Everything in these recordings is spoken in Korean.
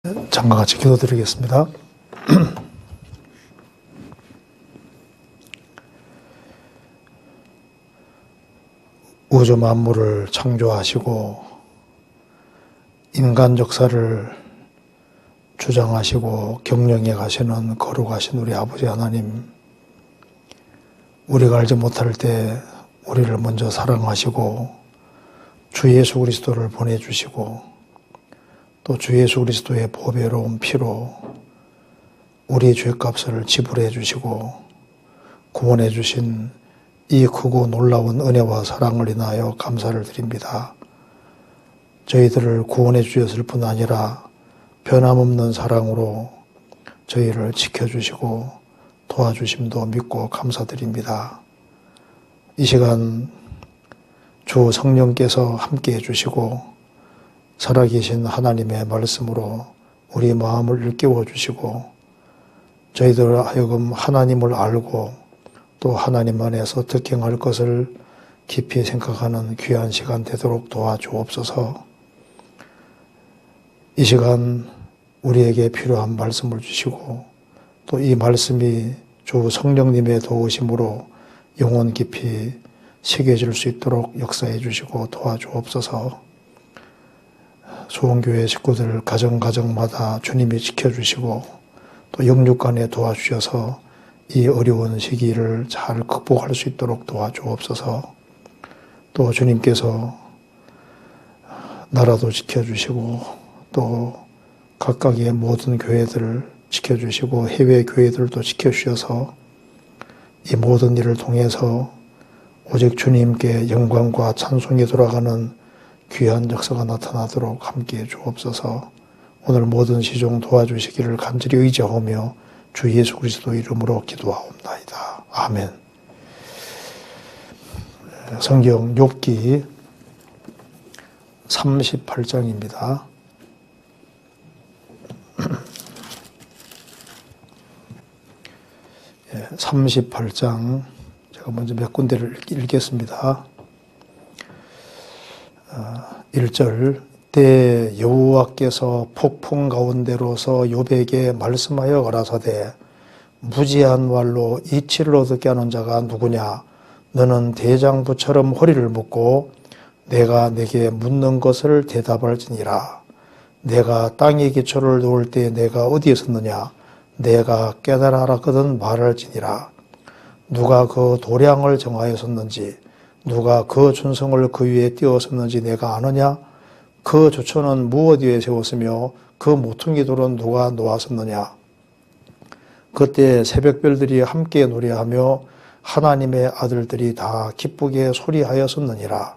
잠깐 같이 기도드리겠습니다. 우주 만물을 창조하시고 인간 역사를 주장하시고 경영해 가시는 거룩하신 우리 아버지 하나님, 우리가 알지 못할 때 우리를 먼저 사랑하시고 주 예수 그리스도를 보내주시고 또 주 예수 그리스도의 보배로운 피로 우리의 죄값을 지불해 주시고 구원해 주신 이 크고 놀라운 은혜와 사랑을 인하여 감사를 드립니다. 저희들을 구원해 주셨을 뿐 아니라 변함없는 사랑으로 저희를 지켜주시고 도와주심도 믿고 감사드립니다. 이 시간 주 성령께서 함께해 주시고 살아계신 하나님의 말씀으로 우리 마음을 일깨워 주시고 저희들 하여금 하나님을 알고 또 하나님 안에서 득행할 것을 깊이 생각하는 귀한 시간 되도록 도와주옵소서. 이 시간 우리에게 필요한 말씀을 주시고 또 이 말씀이 주 성령님의 도우심으로 영혼 깊이 새겨질 수 있도록 역사해 주시고 도와주옵소서. 수원교회 식구들 가정마다 주님이 지켜주시고 또 영육간에 도와주셔서 이 어려운 시기를 잘 극복할 수 있도록 도와주옵소서. 또 주님께서 나라도 지켜주시고 또 각각의 모든 교회들을 지켜주시고 해외 교회들도 지켜주셔서 이 모든 일을 통해서 오직 주님께 영광과 찬송이 돌아가는 귀한 역사가 나타나도록 함께해 주옵소서. 오늘 모든 시종 도와주시기를 간절히 의지하며 주 예수 그리스도 이름으로 기도하옵나이다. 아멘. 성경 욥기 38장입니다. 38장 제가 먼저 몇 군데를 읽겠습니다. 1절 때 여호와께서 폭풍 가운데로서 욥에게 말씀하여 가라사대 무지한 말로 이치를 얻게 하는 자가 누구냐? 너는 대장부처럼 허리를 묶고 내가 내게 묻는 것을 대답할지니라. 내가 땅의 기초를 놓을 때 내가 어디에 섰느냐? 내가 깨달아라거든 말할지니라. 누가 그 도량을 정하였었는지 누가 그 준성을 그 위에 띄웠었는지 내가 아느냐? 그 조초는 무엇 위에 세웠으며 그 모퉁이 돌은 누가 놓았었느냐? 그때 새벽별들이 함께 노래하며 하나님의 아들들이 다 기쁘게 소리하였었느니라.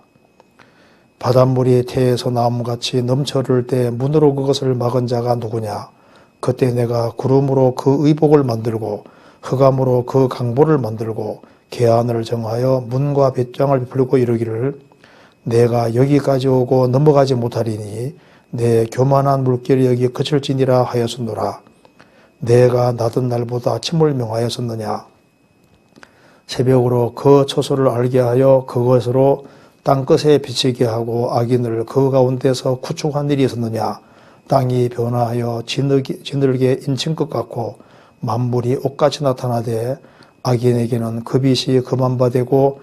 바닷물이 태에서 나무같이 넘쳐 흐를 때 문으로 그것을 막은 자가 누구냐? 그때 내가 구름으로 그 의복을 만들고 흑암으로 그 강보를 만들고 계안을 정하여 문과 빗장을 베풀고 이르기를 내가 여기까지 오고 넘어가지 못하리니 내 교만한 물결이 여기 그칠지니라 하였었노라. 내가 나던 날보다 아침을 명하였었느냐? 새벽으로 그 처소를 알게 하여 그것으로 땅끝에 비치게 하고 악인을 그 가운데서 구축한 일이 있었느냐? 땅이 변화하여 지늘게 인친 것 같고 만물이 옷같이 나타나되 악인에게는 그 빛이 그만 바되고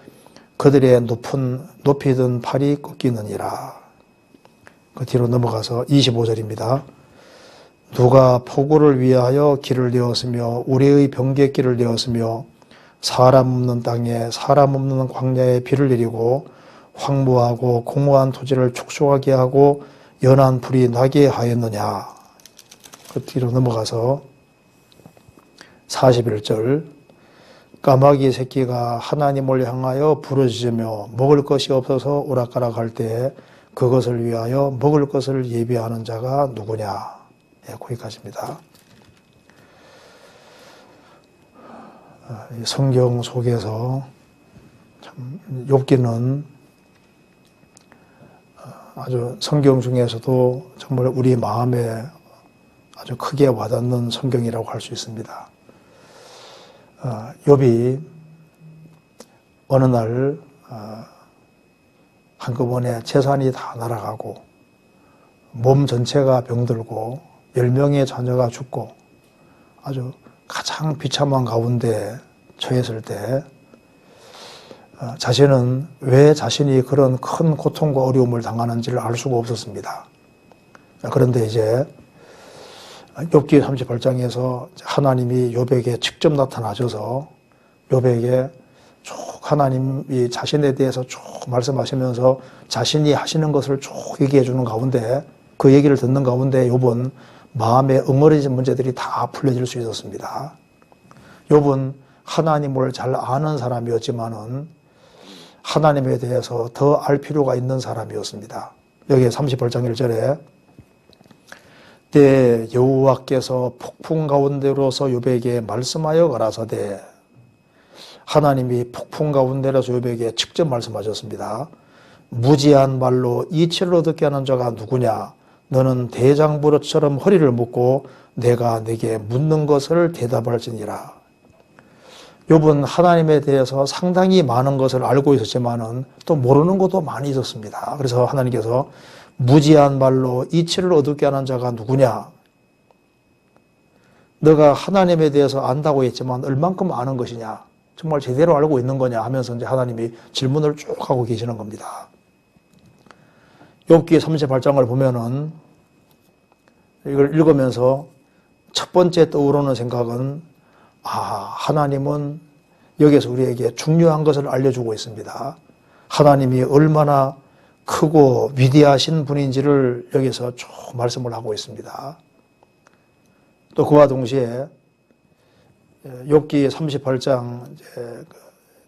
그들의 높이 든 팔이 꺾이느니라. 그 뒤로 넘어가서 25절입니다. 누가 폭우를 위하여 길을 내었으며 우리의 병객길을 내었으며 사람 없는 땅에 사람 없는 광야에 비를 내리고 황무하고 공허한 토지를 촉촉하게 하고 연한 불이 나게 하였느냐. 그 뒤로 넘어가서 41절 까마귀 새끼가 하나님을 향하여 부르짖으며 먹을 것이 없어서 오락가락 할 때 그것을 위하여 먹을 것을 예비하는 자가 누구냐. 예, 거기까지입니다. 성경 속에서 참 욥기는 아주 성경 중에서도 정말 우리 마음에 아주 크게 와닿는 성경이라고 할 수 있습니다. 욥이 어느 날 한꺼번에 재산이 다 날아가고 몸 전체가 병들고 10명의 자녀가 죽고 아주 가장 비참한 가운데 처했을 때 자신은 왜 자신이 그런 큰 고통과 어려움을 당하는지를 알 수가 없었습니다. 그런데 이제 욥기 38장에서 하나님이 욥에게 직접 나타나셔서 욥에게 쭉 하나님이 자신에 대해서 쭉 말씀하시면서 자신이 하시는 것을 쭉 얘기해 주는 가운데 그 얘기를 듣는 가운데 욥은 마음에 응어리진 문제들이 다 풀려질 수 있었습니다. 욥은 하나님을 잘 아는 사람이었지만은 하나님에 대해서 더 알 필요가 있는 사람이었습니다. 여기 38장 1절에 때 여호와께서 폭풍 가운데로서 욥에게 말씀하여 가라사대 하나님이 폭풍 가운데로서 욥에게 직접 말씀하셨습니다. 무지한 말로 이치를 얻게 하는 자가 누구냐? 너는 대장부릇처럼 허리를 묶고 내가 내게 묻는 것을 대답할지니라. 욥은 하나님에 대해서 상당히 많은 것을 알고 있었지만은 또 모르는 것도 많이 있었습니다. 그래서 하나님께서 무지한 말로 이치를 얻게 하는 자가 누구냐? 너가 하나님에 대해서 안다고 했지만 얼만큼 아는 것이냐? 정말 제대로 알고 있는 거냐 하면서 이제 하나님이 질문을 쭉 하고 계시는 겁니다. 욥기 38장을 보면은 이걸 읽으면서 첫 번째 떠오르는 생각은 하나님은 여기서 우리에게 중요한 것을 알려주고 있습니다. 하나님이 얼마나 크고 위대하신 분인지를 여기서 쭉 말씀을 하고 있습니다. 또 그와 동시에 욥기 38장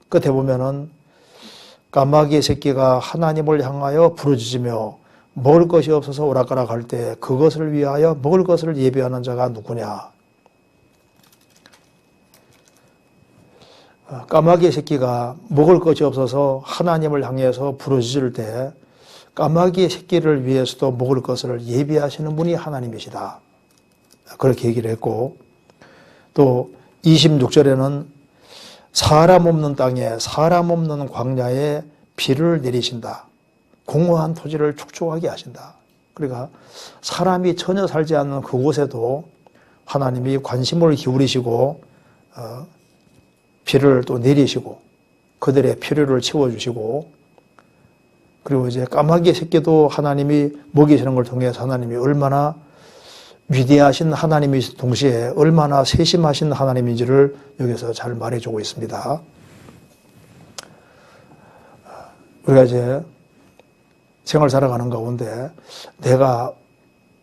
끝에 보면은 까마귀의 새끼가 하나님을 향하여 부르짖으며 먹을 것이 없어서 오락가락할 때 그것을 위하여 먹을 것을 예비하는 자가 누구냐? 까마귀의 새끼가 먹을 것이 없어서 하나님을 향해서 부르짖을 때 까마귀의 새끼를 위해서도 먹을 것을 예비하시는 분이 하나님이시다. 그렇게 얘기를 했고 또 26절에는 사람 없는 땅에 사람 없는 광야에 비를 내리신다. 공허한 토지를 축축하게 하신다. 그러니까 사람이 전혀 살지 않는 그곳에도 하나님이 관심을 기울이시고 비를 또 내리시고 그들의 필요를 채워주시고 그리고 이제 까마귀의 새끼도 하나님이 먹이시는 걸 통해서 하나님이 얼마나 위대하신 하나님이신 동시에 얼마나 세심하신 하나님인지를 여기서 잘 말해주고 있습니다. 우리가 이제 생활 살아가는 가운데 내가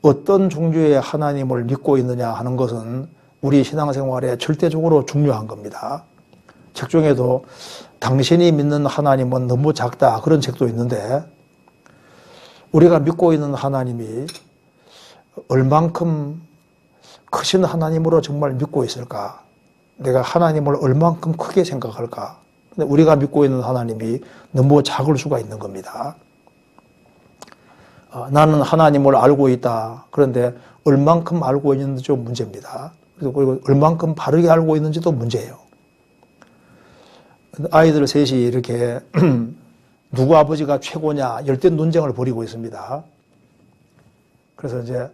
어떤 종류의 하나님을 믿고 있느냐 하는 것은 우리 신앙생활에 절대적으로 중요한 겁니다. 책 중에도 당신이 믿는 하나님은 너무 작다 그런 책도 있는데 우리가 믿고 있는 하나님이 얼만큼 크신 하나님으로 정말 믿고 있을까? 내가 하나님을 얼만큼 크게 생각할까? 근데 우리가 믿고 있는 하나님이 너무 작을 수가 있는 겁니다. 나는 하나님을 알고 있다. 그런데 얼만큼 알고 있는지 좀 문제입니다. 그리고 얼만큼 바르게 알고 있는지도 문제예요. 아이들 셋이 이렇게 누구 아버지가 최고냐 열띤 논쟁을 벌이고 있습니다. 그래서 이제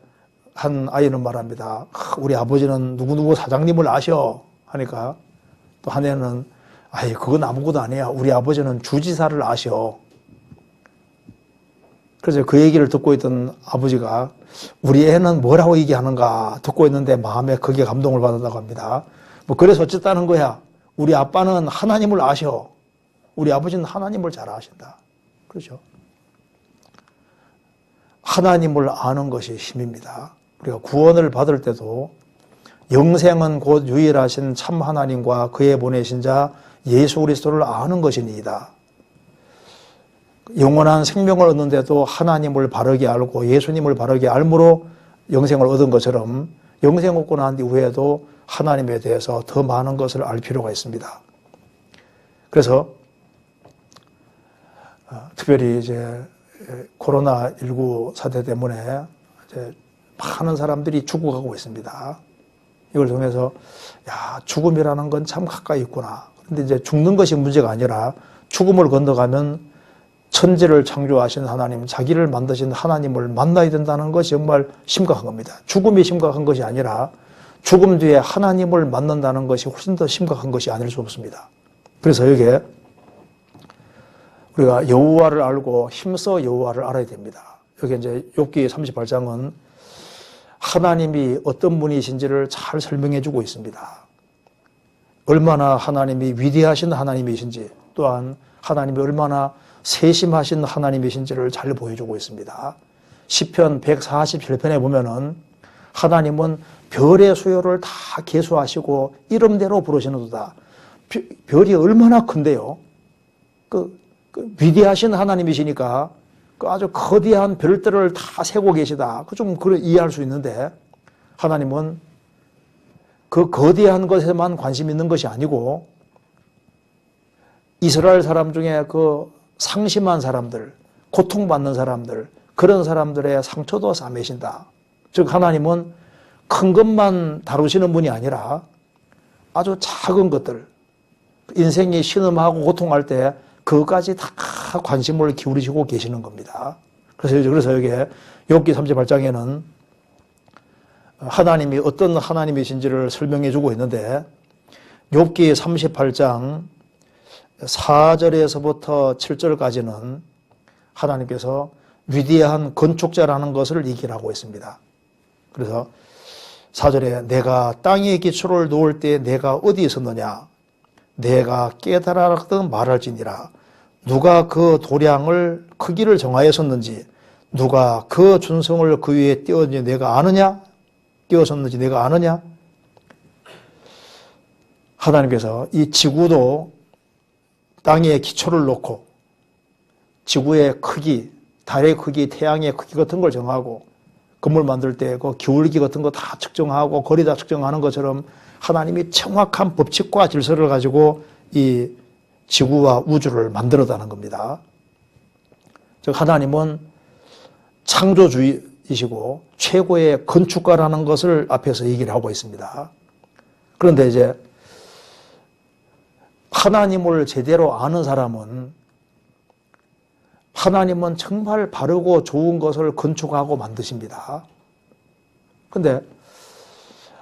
한 아이는 말합니다. 우리 아버지는 누구누구 사장님을 아셔 하니까 또 한 애는 그건 아무것도 아니야. 우리 아버지는 주지사를 아셔. 그래서 그 얘기를 듣고 있던 아버지가 우리 애는 뭐라고 얘기하는가 듣고 있는데 마음에 크게 감동을 받았다고 합니다. 그래서 어쨌다는 거야. 우리 아빠는 하나님을 아셔. 우리 아버지는 하나님을 잘 아신다. 그렇죠? 하나님을 아는 것이 힘입니다. 우리가 구원을 받을 때도 영생은 곧 유일하신 참 하나님과 그의 보내신 자 예수 그리스도를 아는 것이니이다. 영원한 생명을 얻는데도 하나님을 바르게 알고 예수님을 바르게 알므로 영생을 얻은 것처럼 영생 얻고 난 이후에도 하나님에 대해서 더 많은 것을 알 필요가 있습니다. 그래서 특별히 이제 코로나19 사태 때문에 이제 많은 사람들이 죽어가고 있습니다. 이걸 통해서 죽음이라는 건 참 가까이 있구나. 그런데 이제 죽는 것이 문제가 아니라 죽음을 건너가면 천지를 창조하신 하나님, 자기를 만드신 하나님을 만나야 된다는 것이 정말 심각한 겁니다. 죽음이 심각한 것이 아니라 죽음 뒤에 하나님을 만난다는 것이 훨씬 더 심각한 것이 아닐 수 없습니다. 그래서 여기에 우리가 여호와를 알고 힘써 여호와를 알아야 됩니다. 여기 이제 욥기 38장은 하나님이 어떤 분이신지를 잘 설명해 주고 있습니다. 얼마나 하나님이 위대하신 하나님이신지, 또한 하나님이 얼마나 세심하신 하나님이신지를 잘 보여주고 있습니다. 시편 147편에 보면은 하나님은 별의 수요를 다 계수하시고 이름대로 부르시는도다. 별이 얼마나 큰데요. 그 위대하신 하나님이시니까 그 아주 거대한 별들을 다 세고 계시다. 좀 이해할 수 있는데, 하나님은 그 거대한 것에만 관심 있는 것이 아니고 이스라엘 사람 중에 그 상심한 사람들, 고통받는 사람들, 그런 사람들의 상처도 싸매신다. 즉 하나님은 큰 것만 다루시는 분이 아니라 아주 작은 것들, 인생이 신음하고 고통할 때 그것까지 다 관심을 기울이시고 계시는 겁니다. 그래서 여기에 욥기 38장에는 하나님이 어떤 하나님이신지를 설명해 주고 있는데, 욥기 38장 4절에서부터 7절까지는 하나님께서 위대한 건축자라는 것을 얘기하고 있습니다. 그래서 4절에 내가 땅에 기초를 놓을 때 내가 어디 있었느냐? 내가 깨달았든 말할지니라. 누가 그 도량을 크기를 정하였었는지, 누가 그 준성을 그 위에 띄웠는지 내가 아느냐? 띄웠었는지 내가 아느냐? 하나님께서 이 지구도 땅에 기초를 놓고 지구의 크기, 달의 크기, 태양의 크기 같은 걸 정하고 건물 만들 때 그 기울기 같은 거 다 측정하고 거리 다 측정하는 것처럼 하나님이 정확한 법칙과 질서를 가지고 이 지구와 우주를 만들었다는 겁니다. 즉 하나님은 창조주이시고 최고의 건축가라는 것을 앞에서 얘기를 하고 있습니다. 그런데 이제 하나님을 제대로 아는 사람은 하나님은 정말 바르고 좋은 것을 건축하고 만드십니다. 그런데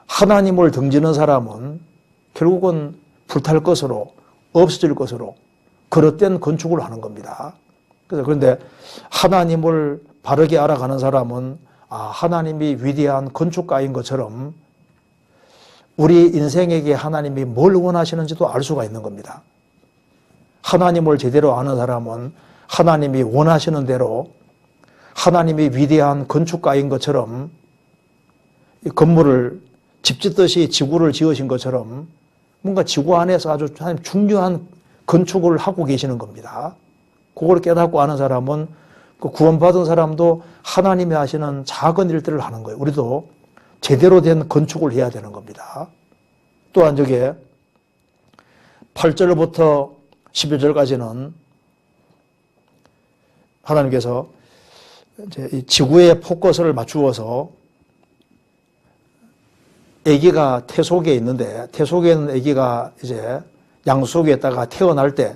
하나님을 등지는 사람은 결국은 불탈 것으로, 없어질 것으로 그릇된 건축을 하는 겁니다. 그런데 하나님을 바르게 알아가는 사람은 하나님이 위대한 건축가인 것처럼 우리 인생에게 하나님이 뭘 원하시는지도 알 수가 있는 겁니다. 하나님을 제대로 아는 사람은 하나님이 원하시는 대로 하나님이 위대한 건축가인 것처럼 건물을 집 짓듯이 지구를 지으신 것처럼 뭔가 지구 안에서 아주 중요한 건축을 하고 계시는 겁니다. 그걸 깨닫고 아는 사람은 그 구원받은 사람도 하나님이 하시는 작은 일들을 하는 거예요. 우리도 제대로 된 건축을 해야 되는 겁니다. 또한 저게 8절부터 12절까지는 하나님께서 이제 이 지구의 포커스를 맞추어서 아기가 태 속에 있는데, 태 속에 있는 아기가 이제 양 속에다가 태어날 때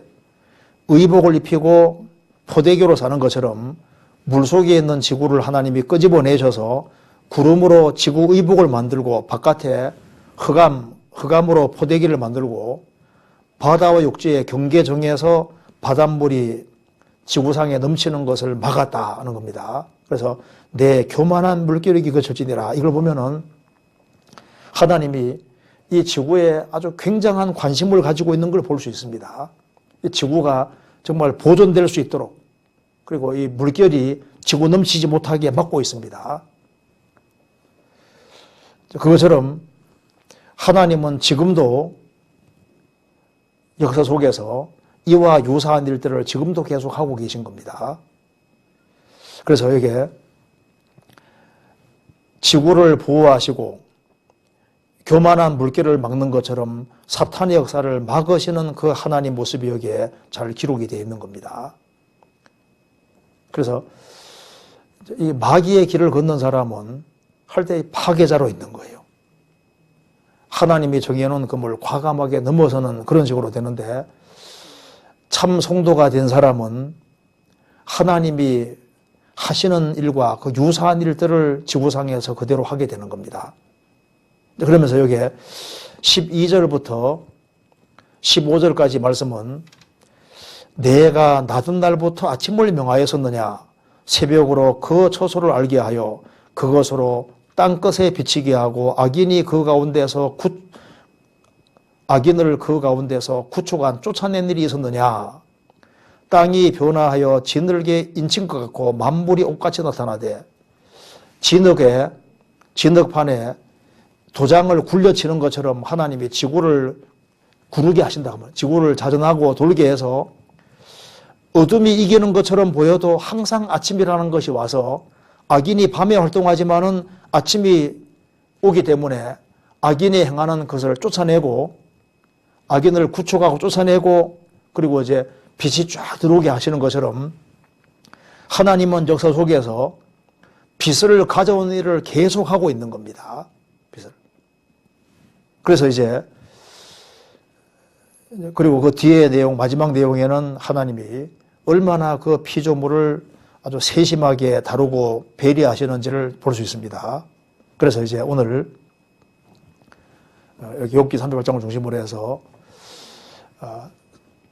의복을 입히고 포대교로 사는 것처럼 물 속에 있는 지구를 하나님이 끄집어내셔서 구름으로 지구 의복을 만들고 바깥에 흑암으로 포대기를 만들고 바다와 육지의 경계 정해서 바닷물이 지구상에 넘치는 것을 막았다는 겁니다. 그래서 내 교만한 물결이 거칠지니라. 이걸 보면은 하나님이 이 지구에 아주 굉장한 관심을 가지고 있는 걸 볼 수 있습니다. 이 지구가 정말 보존될 수 있도록, 그리고 이 물결이 지구 넘치지 못하게 막고 있습니다. 그것처럼 하나님은 지금도 역사 속에서 이와 유사한 일들을 지금도 계속 하고 계신 겁니다. 그래서 이게 지구를 보호하시고 교만한 물결을 막는 것처럼 사탄의 역사를 막으시는 그 하나님 모습이 여기에 잘 기록이 되어 있는 겁니다. 그래서 이 마귀의 길을 걷는 사람은 할 때 파괴자로 있는 거예요. 하나님이 정해놓은 금을 과감하게 넘어서는 그런 식으로 되는데, 참 성도가 된 사람은 하나님이 하시는 일과 그 유사한 일들을 지구상에서 그대로 하게 되는 겁니다. 그러면서 여기에 12절부터 15절까지 말씀은 내가 낮은 날부터 아침을 명하였었느냐 새벽으로 그 처소를 알게 하여 그것으로 땅끝에 비치게 하고 악인을 그 가운데서 구초간 쫓아낸 일이 있었느냐 땅이 변화하여 진흙에 인친 것 같고 만물이 옷같이 나타나되 진흙판에 도장을 굴려치는 것처럼 하나님이 지구를 구르게 하신다 하면 지구를 자전하고 돌게 해서 어둠이 이기는 것처럼 보여도 항상 아침이라는 것이 와서 악인이 밤에 활동하지만은 아침이 오기 때문에 악인이 행하는 것을 쫓아내고 악인을 구축하고 쫓아내고 그리고 이제 빛이 쫙 들어오게 하시는 것처럼 하나님은 역사 속에서 빛을 가져오는 일을 계속하고 있는 겁니다. 빛을. 그래서 이제 그리고 그 뒤에 내용 마지막 내용에는 하나님이 얼마나 그 피조물을 아주 세심하게 다루고 배려하시는지를 볼 수 있습니다. 그래서 이제 오늘 여기 욥기 38장을 중심으로 해서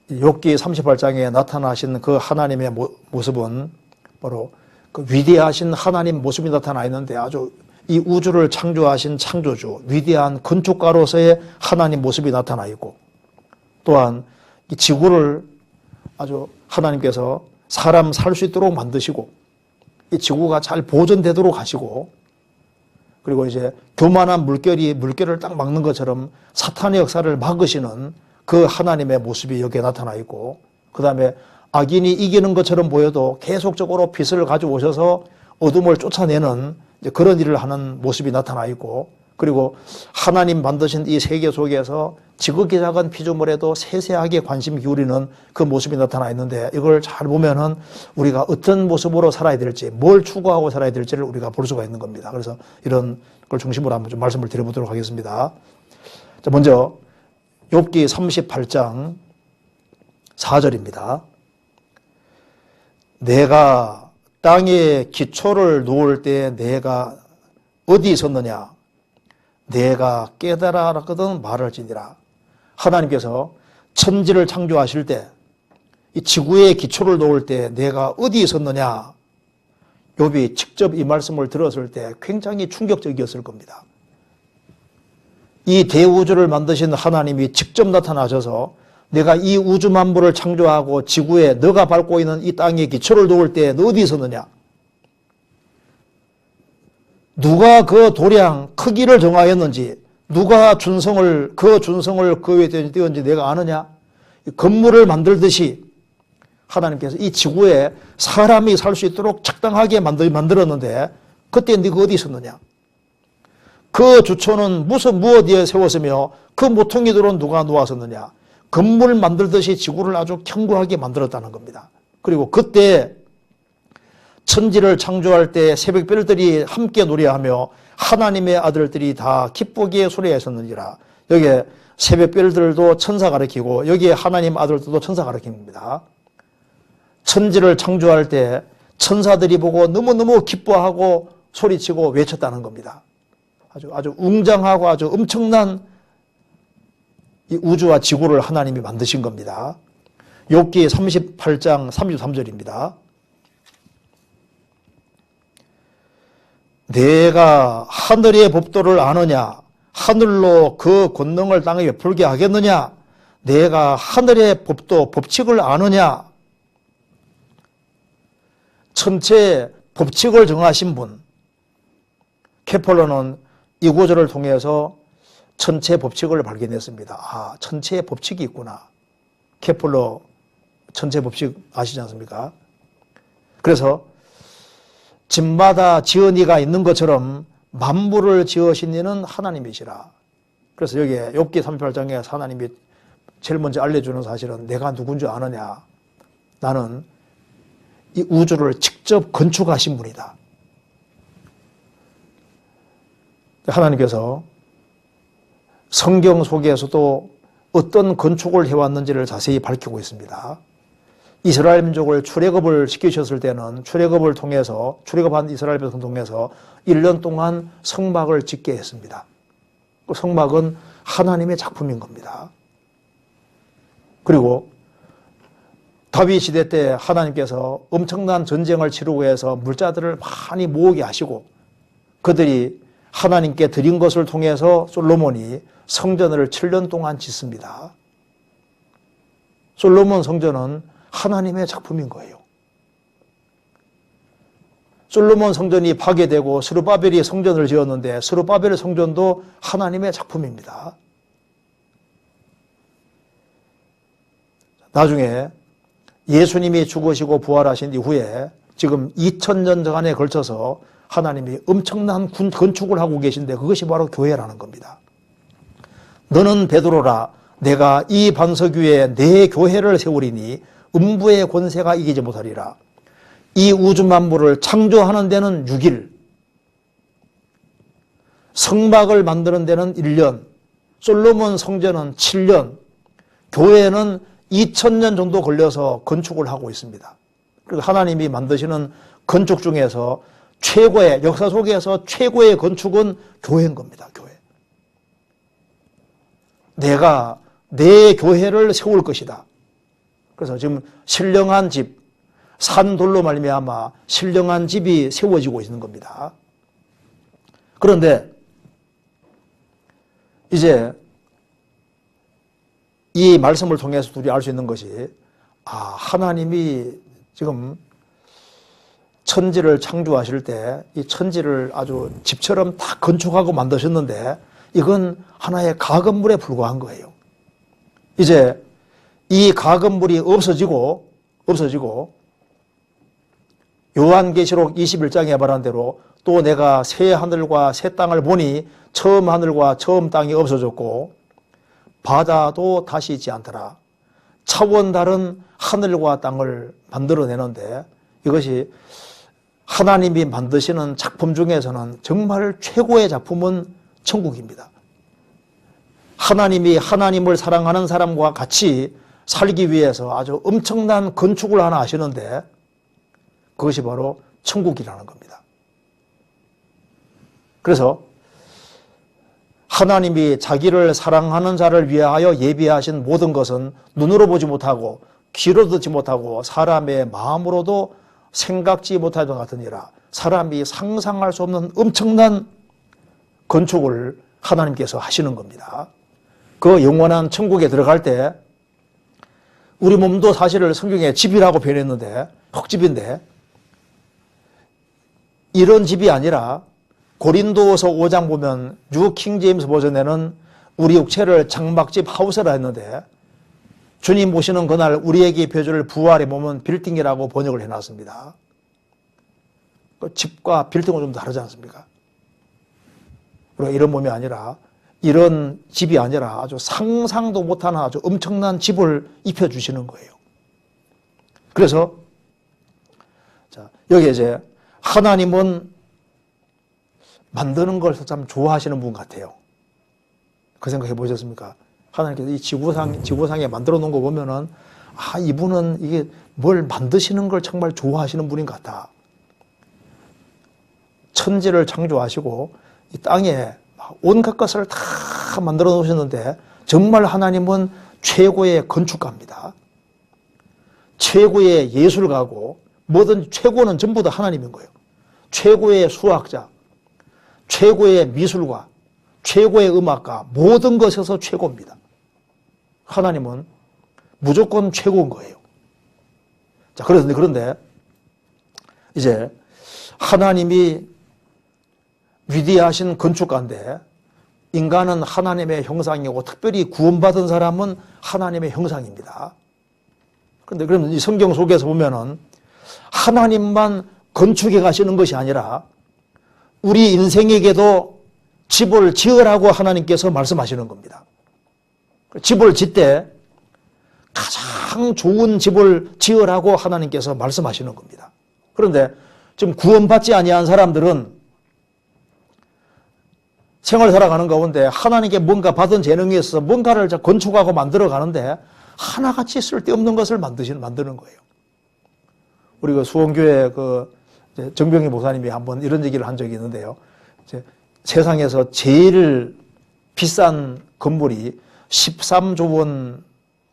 욥기 38장에 나타나신 그 하나님의 모습은 바로 그 위대하신 하나님 모습이 나타나 있는데 아주 이 우주를 창조하신 창조주, 위대한 건축가로서의 하나님 모습이 나타나 있고 또한 이 지구를 아주 하나님께서 사람 살 수 있도록 만드시고 이 지구가 잘 보존되도록 하시고 그리고 이제 교만한 물결을 딱 막는 것처럼 사탄의 역사를 막으시는 그 하나님의 모습이 여기에 나타나 있고 그 다음에 악인이 이기는 것처럼 보여도 계속적으로 빛을 가져오셔서 어둠을 쫓아내는 그런 일을 하는 모습이 나타나 있고 그리고 하나님 만드신 이 세계 속에서 지극히 작은 피조물에도 세세하게 관심 기울이는 그 모습이 나타나 있는데 이걸 잘 보면은 우리가 어떤 모습으로 살아야 될지 뭘 추구하고 살아야 될지를 우리가 볼 수가 있는 겁니다. 그래서 이런 걸 중심으로 한번 좀 말씀을 드려보도록 하겠습니다. 자, 먼저 욥기 38장 4절입니다. 내가 땅에 기초를 놓을 때 내가 어디 있었느냐? 내가 깨달았거든 말할지니라. 하나님께서 천지를 창조하실 때 이 지구의 기초를 놓을 때 내가 어디 있었느냐? 욥이 직접 이 말씀을 들었을 때 굉장히 충격적이었을 겁니다. 이 대우주를 만드신 하나님이 직접 나타나셔서 내가 이 우주 만물을 창조하고 지구에 너가 밟고 있는 이 땅의 기초를 놓을 때 너 어디 있었느냐? 누가 그 도량 크기를 정하였는지 누가 그 준성을 그 위에 띄웠는지 내가 아느냐? 건물을 만들듯이 하나님께서 이 지구에 사람이 살 수 있도록 적당하게 만들었는데 그때 네가 어디 있었느냐? 그 주초는 무엇에 세웠으며 그 모퉁이들은 누가 놓았었느냐? 건물 만들듯이 지구를 아주 견고하게 만들었다는 겁니다. 그리고 그때 천지를 창조할 때 새벽별들이 함께 노래하며 하나님의 아들들이 다 기쁘게 소리했었는지라. 여기에 새벽별들도 천사 가리키고 여기에 하나님 아들들도 천사 가리킵니다. 천지를 창조할 때 천사들이 보고 너무너무 기뻐하고 소리치고 외쳤다는 겁니다. 아주 웅장하고 아주 엄청난 이 우주와 지구를 하나님이 만드신 겁니다. 욥기 38장 33절입니다. 내가 하늘의 법도를 아느냐? 하늘로 그 권능을 땅에 베풀게 하겠느냐? 내가 하늘의 법칙을 아느냐? 천체 법칙을 정하신 분. 케플러는 이 구절을 통해서 천체 법칙을 발견했습니다. 아, 천체의 법칙이 있구나. 케플러 천체 법칙 아시지 않습니까? 그래서 집마다 지은 이가 있는 것처럼 만물을 지으신 이는 하나님이시라. 그래서 여기에 욥기 38장에 하나님이 제일 먼저 알려주는 사실은 내가 누군지 아느냐? 나는 이 우주를 직접 건축하신 분이다. 하나님께서 성경 속에서도 어떤 건축을 해왔는지를 자세히 밝히고 있습니다. 이스라엘 민족을 출애굽을 시키셨을 때는 출애굽을 통해서 출애굽한 이스라엘 백성을 통해서 1년 동안 성막을 짓게 했습니다. 그 성막은 하나님의 작품인 겁니다. 그리고 다윗 시대 때 하나님께서 엄청난 전쟁을 치르고 해서 물자들을 많이 모으게 하시고 그들이 하나님께 드린 것을 통해서 솔로몬이 성전을 7년 동안 짓습니다. 솔로몬 성전은 하나님의 작품인 거예요. 솔로몬 성전이 파괴되고 스룹바벨이 성전을 지었는데 스룹바벨 성전도 하나님의 작품입니다. 나중에 예수님이 죽으시고 부활하신 이후에 지금 2000년 전에 걸쳐서 하나님이 엄청난 건축을 하고 계신데 그것이 바로 교회라는 겁니다. 너는 베드로라 내가 이 반석 위에 내 교회를 세우리니 음부의 권세가 이기지 못하리라. 이 우주 만물을 창조하는 데는 6일, 성막을 만드는 데는 1년, 솔로몬 성전은 7년, 교회는 2000년 정도 걸려서 건축을 하고 있습니다. 그리고 하나님이 만드시는 건축 중에서 최고의, 역사 속에서 최고의 건축은 교회인 겁니다. 교회. 내가 내 교회를 세울 것이다. 그래서 지금 신령한 집, 산돌로 말미암아 신령한 집이 세워지고 있는 겁니다. 그런데 이제 이 말씀을 통해서 우리 알 수 있는 것이 하나님이 지금 천지를 창조하실 때 이 천지를 아주 집처럼 다 건축하고 만드셨는데 이건 하나의 가건물에 불과한 거예요. 이제 이 가건물이 없어지고 요한계시록 21장에 말한 대로 또 내가 새 하늘과 새 땅을 보니 처음 하늘과 처음 땅이 없어졌고 바다도 다시 있지 않더라. 차원 다른 하늘과 땅을 만들어내는데 이것이 하나님이 만드시는 작품 중에서는 정말 최고의 작품은 천국입니다. 하나님이 하나님을 사랑하는 사람과 같이 살기 위해서 아주 엄청난 건축을 하나 하시는데 그것이 바로 천국이라는 겁니다. 그래서 하나님이 자기를 사랑하는 자를 위하여 예비하신 모든 것은 눈으로 보지 못하고 귀로 듣지 못하고 사람의 마음으로도 생각지 못할 것 같으니라. 사람이 상상할 수 없는 엄청난 건축을 하나님께서 하시는 겁니다. 그 영원한 천국에 들어갈 때 우리 몸도 사실을 성경에 집이라고 표현했는데 흙집인데 이런 집이 아니라 고린도서 5장 보면 뉴 킹제임스 버전에는 우리 육체를 장막집 하우스라 했는데 주님 오시는 그날 우리에게 벼줄 부활의 몸은 빌딩이라고 번역을 해놨습니다. 집과 빌딩은 좀 다르지 않습니까? 그리고 이런 몸이 아니라 이런 집이 아니라 아주 상상도 못하는 아주 엄청난 집을 입혀주시는 거예요. 그래서 여기 이제 하나님은 만드는 걸 참 좋아하시는 분 같아요. 그 생각해 보셨습니까? 하나님께서 이 지구상에 만들어 놓은 거 보면은 이분은 이게 뭘 만드시는 걸 정말 좋아하시는 분인 것 같다. 천지를 창조하시고 이 땅에 온갖 것을 다 만들어 놓으셨는데 정말 하나님은 최고의 건축가입니다. 최고의 예술가고 뭐든 최고는 전부 다 하나님인 거예요. 최고의 수학자, 최고의 미술가, 최고의 음악가, 모든 것에서 최고입니다. 하나님은 무조건 최고인 거예요. 자, 그런데 이제 하나님이 위대하신 건축가인데 인간은 하나님의 형상이고 특별히 구원받은 사람은 하나님의 형상입니다. 그런데 그러면 이 성경 속에서 보면은 하나님만 건축해 가시는 것이 아니라 우리 인생에게도 집을 지으라고 하나님께서 말씀하시는 겁니다. 집을 짓되 가장 좋은 집을 지으라고 하나님께서 말씀하시는 겁니다. 그런데 지금 구원받지 아니한 사람들은 생활 살아가는 가운데 하나님께 뭔가 받은 재능이 있어서 뭔가를 건축하고 만들어 가는데 하나같이 쓸데없는 것을 만드는 거예요. 우리 그 수원교회 정병희 목사님이 한번 이런 얘기를 한 적이 있는데요. 세상에서 제일 비싼 건물이 13조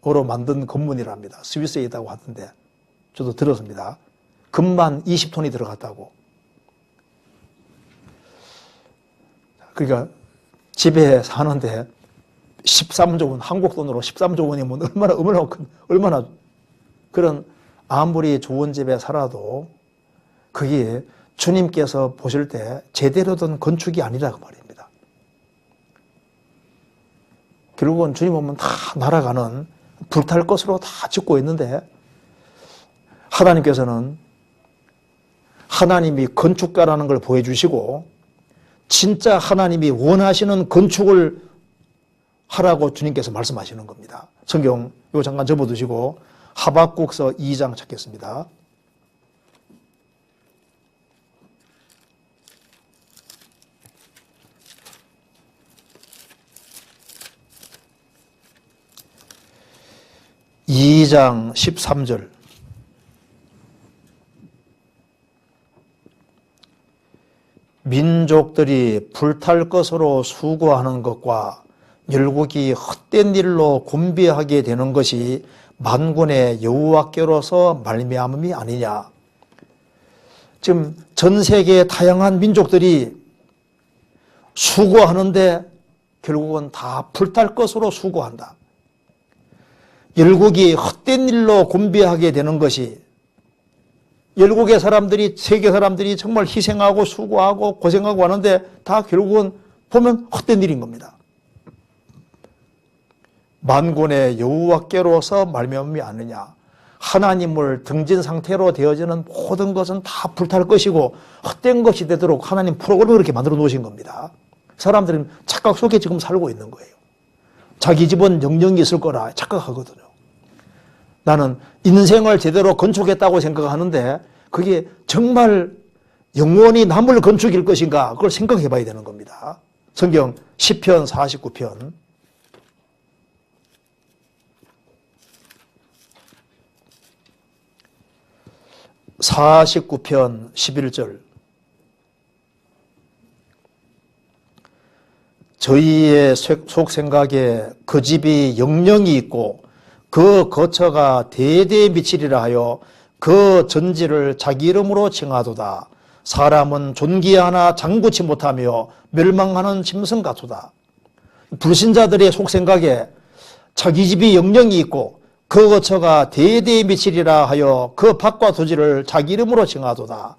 원으로 만든 건물이랍니다. 스위스에 있다고 하던데 저도 들었습니다. 금만 20톤이 들어갔다고. 그러니까 집에 사는데 13조 원, 한국 돈으로 13조 원이면 얼마나 그런 아무리 좋은 집에 살아도 그게 주님께서 보실 때 제대로 된 건축이 아니라고 말입니다. 결국은 주님 오면 다 날아가는 불탈 것으로 다 짓고 있는데 하나님께서는 하나님이 건축가라는 걸 보여주시고 진짜 하나님이 원하시는 건축을 하라고 주님께서 말씀하시는 겁니다. 성경 이거 잠깐 접어두시고 하박국서 2장 찾겠습니다. (2장) 13절 민족들이 불탈 것으로 수고하는 것과 열국이 헛된 일로 곤비하게 되는 것이 만군의 여호와께로서 말미암음이 아니냐. 지금 전 세계의 다양한 민족들이 수고하는데 결국은 다 불탈 것으로 수고한다. 열국이 헛된 일로 곤비하게 되는 것이 열국의 사람들이 세계 사람들이 정말 희생하고 수고하고 고생하고 하는데 다 결국은 보면 헛된 일인 겁니다. 만군의 여호와께로서 말미암음이 아니냐. 하나님을 등진 상태로 되어지는 모든 것은 다 불탈 것이고 헛된 것이 되도록 하나님 프로그램을 그렇게 만들어 놓으신 겁니다. 사람들은 착각 속에 지금 살고 있는 거예요. 자기 집은 영영이 있을 거라 착각하거든요. 나는 인생을 제대로 건축했다고 생각하는데 그게 정말 영원히 남을 건축일 것인가 그걸 생각해 봐야 되는 겁니다. 성경 시편 49편 11절 저희의 속생각에 그 집이 영영이 있고 그 거처가 대대에 미치리라 하여 그 전지를 자기 이름으로 칭하도다. 사람은 존귀하나 장구치 못하며 멸망하는 짐승 같도다. 불신자들의 속생각에 자기 집이 영영이 있고 그 거처가 대대에 미치리라 하여 그 밭과 토지를 자기 이름으로 칭하도다.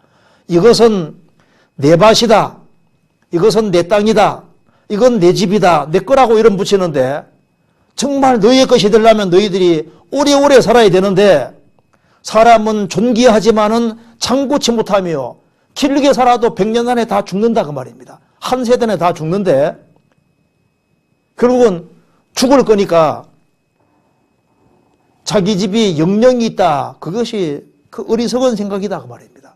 이것은 내 밭이다. 이것은 내 땅이다. 이건 내 집이다. 내 거라고 이름 붙이는데 정말 너희의 것이 되려면 너희들이 오래오래 살아야 되는데 사람은 존귀하지만은 장구치 못하며 길게 살아도 100년 안에 다 죽는다 그 말입니다. 한 세대 안에 다 죽는데 결국은 죽을 거니까 자기 집이 영영이 있다. 그것이 그 어리석은 생각이다 그 말입니다.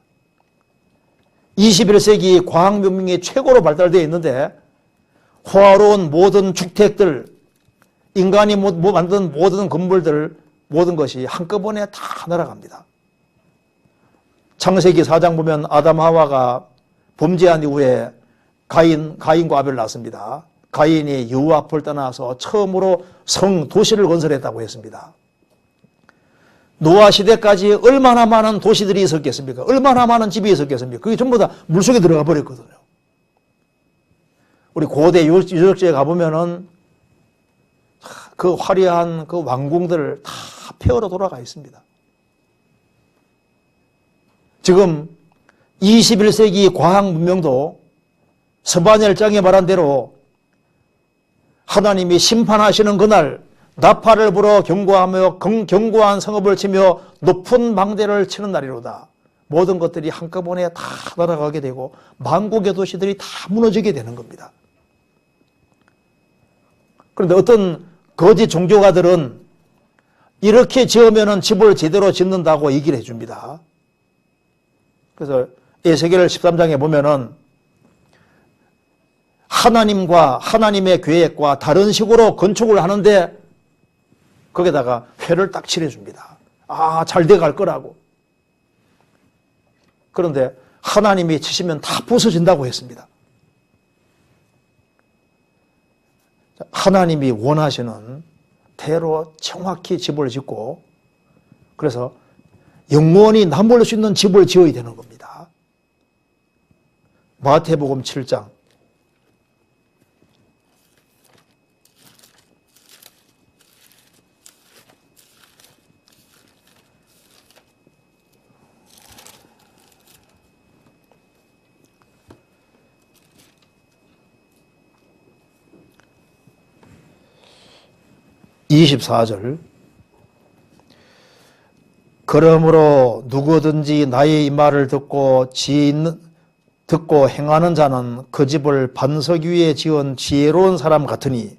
21세기 과학문명이 최고로 발달되어 있는데 호화로운 모든 주택들 인간이 만든 모든 건물들 모든 것이 한꺼번에 다 날아갑니다. 창세기 4장 보면 아담 하와가 범죄한 이후에 가인과 아벨을 낳습니다. 가인이 여호와 앞을 떠나서 처음으로 도시를 건설했다고 했습니다. 노아 시대까지 얼마나 많은 도시들이 있었겠습니까? 얼마나 많은 집이 있었겠습니까? 그게 전부 다 물속에 들어가 버렸거든요. 우리 고대 유적지에 가보면은 그 화려한 그 왕궁들 다 폐허로 돌아가 있습니다. 지금 21세기 과학 문명도 서반열장에 말한 대로 하나님이 심판하시는 그날 나팔을 불어 경고하며 견고한 성읍을 치며 높은 망대를 치는 날이로다. 모든 것들이 한꺼번에 다 날아가게 되고 만국의 도시들이 다 무너지게 되는 겁니다. 그런데 어떤 거짓 종교가들은 이렇게 지으면 집을 제대로 짓는다고 얘기를 해줍니다. 그래서 에스겔 13장에 보면은 하나님과 하나님의 계획과 다른 식으로 건축을 하는데 거기다가 회를 딱 칠해줍니다. 아, 잘 돼갈 거라고. 그런데 하나님이 치시면 다 부서진다고 했습니다. 하나님이 원하시는 대로 정확히 집을 짓고, 그래서 영원히 남을 수 있는 집을 지어야 되는 겁니다. 마태복음 7장 24절 그러므로 누구든지 나의 이 말을 듣고 행하는 자는 그 집을 반석 위에 지은 지혜로운 사람 같으니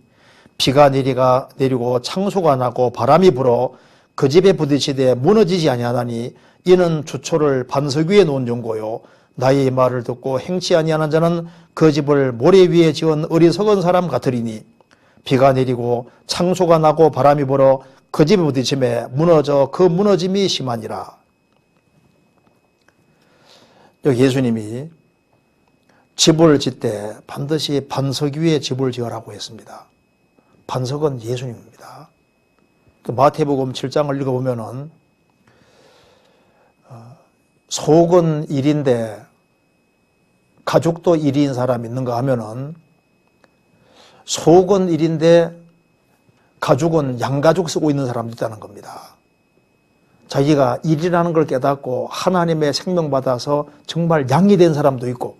비가 내리고 창수가 나고 바람이 불어 그 집에 부딪히되 무너지지 아니하나니 이는 주초를 반석 위에 놓은 연고요 나의 이 말을 듣고 행치 아니하는 자는 그 집을 모래 위에 지은 어리석은 사람 같으리니 비가 내리고 창수가 나고 바람이 불어 그 집에 부딪힘에 무너져 그 무너짐이 심하니라. 여기 예수님이 집을 짓되 반드시 반석 위에 집을 지으라고 했습니다. 반석은 예수님입니다. 마태복음 7장을 읽어보면은 속은 1인데 가족도 1인 사람 있는가 하면은 속은 1인데 가죽은 양가죽 쓰고 있는 사람도 있다는 겁니다. 자기가 1이라는 걸 깨닫고 하나님의 생명 받아서 정말 양이 된 사람도 있고,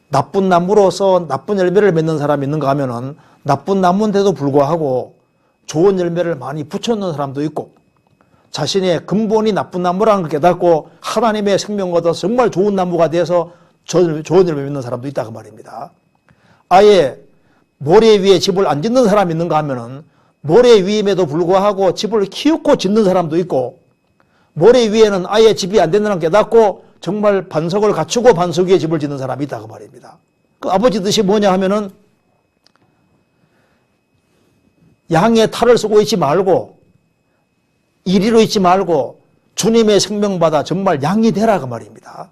나쁜 나무로서 나쁜 열매를 맺는 사람이 있는가 하면은 나쁜 나무인데도 불구하고 좋은 열매를 많이 붙여놓는 사람도 있고, 자신의 근본이 나쁜 나무라는 걸 깨닫고 하나님의 생명 얻어서 정말 좋은 나무가 돼서 좋은 열매 맺는 사람도 있다고 말입니다. 아예 모래 위에 집을 안 짓는 사람이 있는가 하면은 모래 위임에도 불구하고 집을 키우고 짓는 사람도 있고, 모래 위에는 아예 집이 안 된다는 걸 깨닫고 정말 반석을 갖추고 반석 위에 집을 짓는 사람이 있다고 말입니다. 그 아버지 뜻이 뭐냐 하면은 양의 탈을 쓰고 있지 말고 이리로 있지 말고 주님의 생명 받아 정말 양이 되라고 말입니다.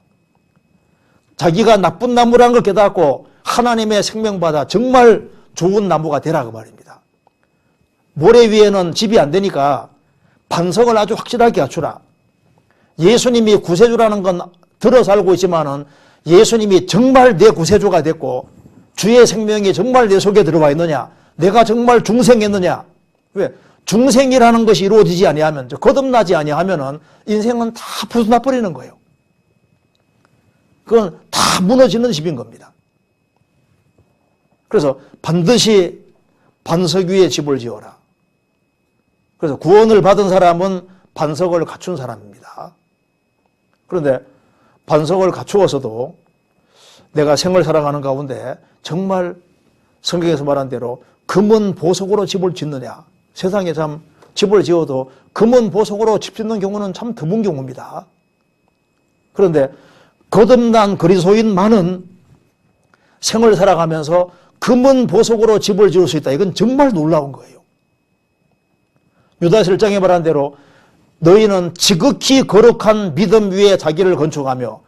자기가 나쁜 나무라는 걸 깨닫고 하나님의 생명 받아 정말 좋은 나무가 되라고 말입니다. 모래 위에는 집이 안 되니까 반석을 아주 확실하게 갖추라. 예수님이 구세주라는 건 들어서 알고 있지만은 예수님이 정말 내 구세주가 됐고 주의 생명이 정말 내 속에 들어와 있느냐, 내가 정말 중생했느냐. 왜? 중생이라는 것이 이루어지지 아니하면, 거듭나지 아니하면은 인생은 다 부서나 버리는 거예요. 그건 다 무너지는 집인 겁니다. 그래서 반드시 반석 위에 집을 지어라. 그래서 구원을 받은 사람은 반석을 갖춘 사람입니다. 그런데 반석을 갖추어서도 내가 생을 살아가는 가운데 정말 성경에서 말한 대로 금은 보석으로 집을 짓느냐. 세상에 참 집을 지어도 금은 보석으로 집 짓는 경우는 참 드문 경우입니다. 그런데 거듭난 그리스도인만은 생을 살아가면서 금은 보석으로 집을 지을 수 있다. 이건 정말 놀라운 거예요. 유다서 1장에 말한 대로 너희는 지극히 거룩한 믿음 위에 자기를 건축하며,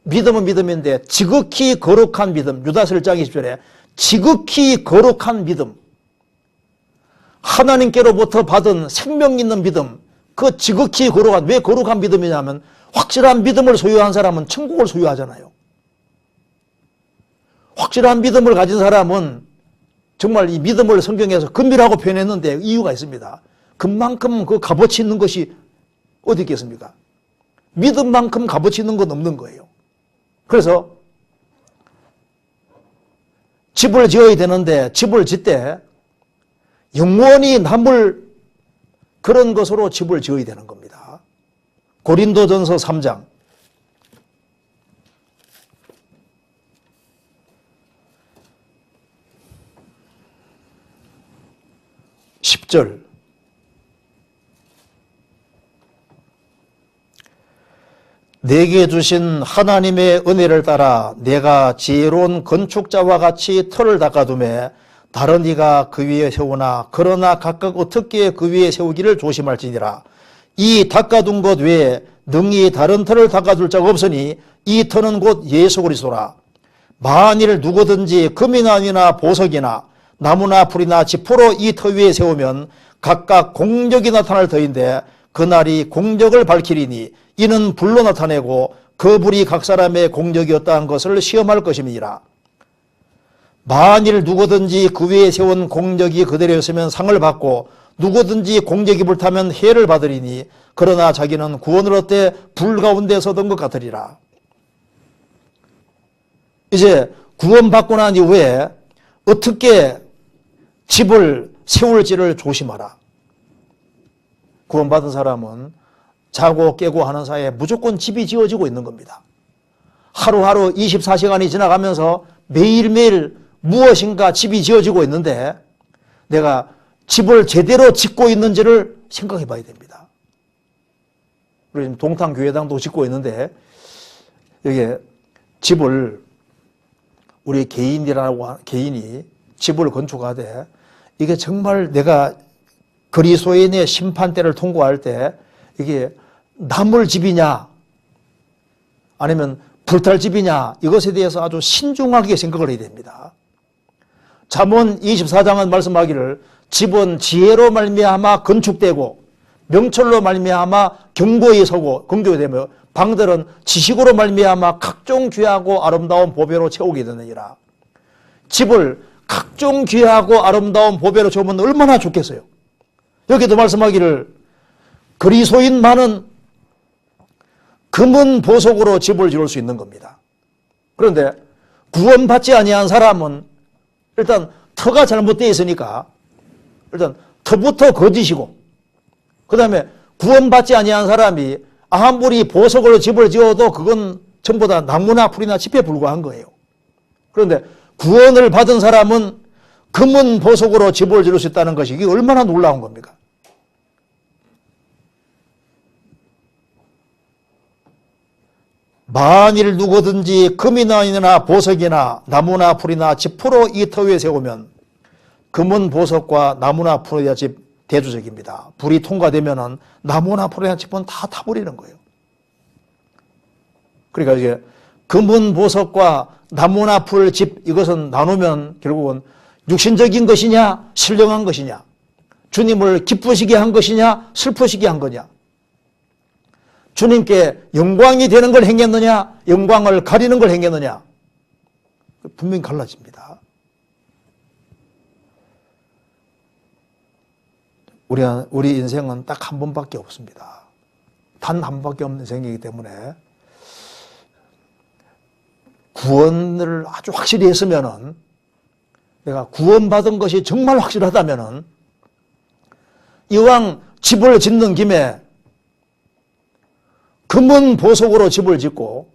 믿음은 믿음인데 지극히 거룩한 믿음, 유다서 1장 20절에 지극히 거룩한 믿음, 하나님께로부터 받은 생명 있는 믿음, 그 지극히 거룩한, 왜 거룩한 믿음이냐면 확실한 믿음을 소유한 사람은 천국을 소유하잖아요. 확실한 믿음을 가진 사람은 정말 이 믿음을 성경에서 금이라고 표현했는데 이유가 있습니다. 금만큼 그 값어치 있는 것이 어디 있겠습니까? 믿음만큼 값어치 있는 건 없는 거예요. 그래서 집을 지어야 되는데 집을 짓되 영원히 남을 그런 것으로 집을 지어야 되는 겁니다. 고린도전서 3장 10절 내게 주신 하나님의 은혜를 따라 내가 지혜로운 건축자와 같이 터를 닦아두매 다른 이가 그 위에 세우나 그러나 각각 어떻게 그 위에 세우기를 조심할지니라. 이 닦아둔 것 외에 능히 다른 터를 닦아둘 자가 없으니 이 터는 곧 예수 그리스도라. 만일 누구든지 금이나 보석이나 나무나 풀이나 지포로 이 터 위에 세우면 각각 공적이 나타날 터인데 그날이 공적을 밝히리니 이는 불로 나타내고 그 불이 각 사람의 공적이었다는 것을 시험할 것임이니라. 만일 누구든지 그 위에 세운 공적이 그대로였으면 상을 받고 누구든지 공적이 불타면 해를 받으리니 그러나 자기는 구원을 얻되 불 가운데 서던 것 같으리라. 이제 구원받고 난 이후에 어떻게 집을 세울지를 조심하라. 구원받은 사람은 자고 깨고 하는 사이에 무조건 집이 지어지고 있는 겁니다. 하루하루 24시간이 지나가면서 매일매일 무엇인가 집이 지어지고 있는데 내가 집을 제대로 짓고 있는지를 생각해 봐야 됩니다. 우리 지금 동탄교회당도 짓고 있는데 여기 집을 우리 개인이 집을 건축하되 이게 정말 내가 그리스도인의 심판대를 통과할 때 이게 나물 집이냐 아니면 불탈 집이냐 이것에 대해서 아주 신중하게 생각을 해야 됩니다. 잠언 24장은 말씀하기를 집은 지혜로 말미암아 건축되고 명철로 말미암아 경고에 서고 건교되며 방들은 지식으로 말미암아 각종 귀하고 아름다운 보배로 채우게 되느니라. 집을 각종 귀하고 아름다운 보배로 채우면 얼마나 좋겠어요. 여기도 말씀하기를 그리스도인만은 금은 보석으로 집을 지을 수 있는 겁니다. 그런데 구원받지 아니한 사람은 일단 터가 잘못되어 있으니까 일단 터부터 거짓이고 그 다음에 구원받지 아니한 사람이 아무리 보석으로 집을 지어도 그건 전부 다 나무나 풀이나 짚에 불과한 거예요. 그런데 구원을 받은 사람은 금은 보석으로 집을 지을 수 있다는 것이 이게 얼마나 놀라운 겁니까? 만일 누구든지 금이나 보석이나 나무나 풀이나 짚으로 이 터 위에 세우면 금은 보석과 나무나 풀이나 짚 대조적입니다. 불이 통과되면은 나무나 풀이나 짚은 다 타버리는 거예요. 그러니까 이제 금은 보석과 나무나 풀, 집 이것은 나누면 결국은 육신적인 것이냐 신령한 것이냐 주님을 기쁘시게 한 것이냐 슬프시게 한 거냐 주님께 영광이 되는 걸 행했느냐 영광을 가리는 걸 행했느냐 분명히 갈라집니다. 우리 인생은 딱 한 번밖에 없습니다. 단 한 번밖에 없는 인생이기 때문에 구원을 아주 확실히 했으면은 내가 구원받은 것이 정말 확실하다면은 이왕 집을 짓는 김에 금은 보석으로 집을 짓고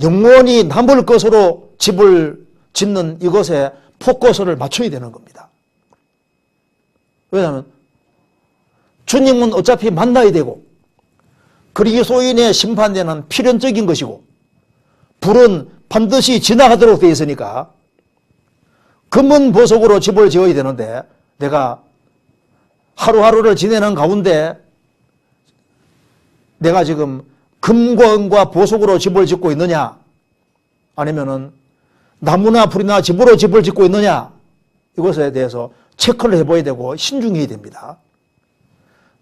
영원히 남을 것으로 집을 짓는 이것에 포커스를 맞춰야 되는 겁니다. 왜냐하면 주님은 어차피 만나야 되고 그리스도인의 심판대는 필연적인 것이고 불은 반드시 지나가도록 되어 있으니까 금은 보석으로 집을 지어야 되는데 내가 하루하루를 지내는 가운데 내가 지금 금과 은과 보석으로 집을 짓고 있느냐 아니면은 나무나 풀이나 집으로 집을 짓고 있느냐 이것에 대해서 체크를 해봐야 되고 신중해야 됩니다.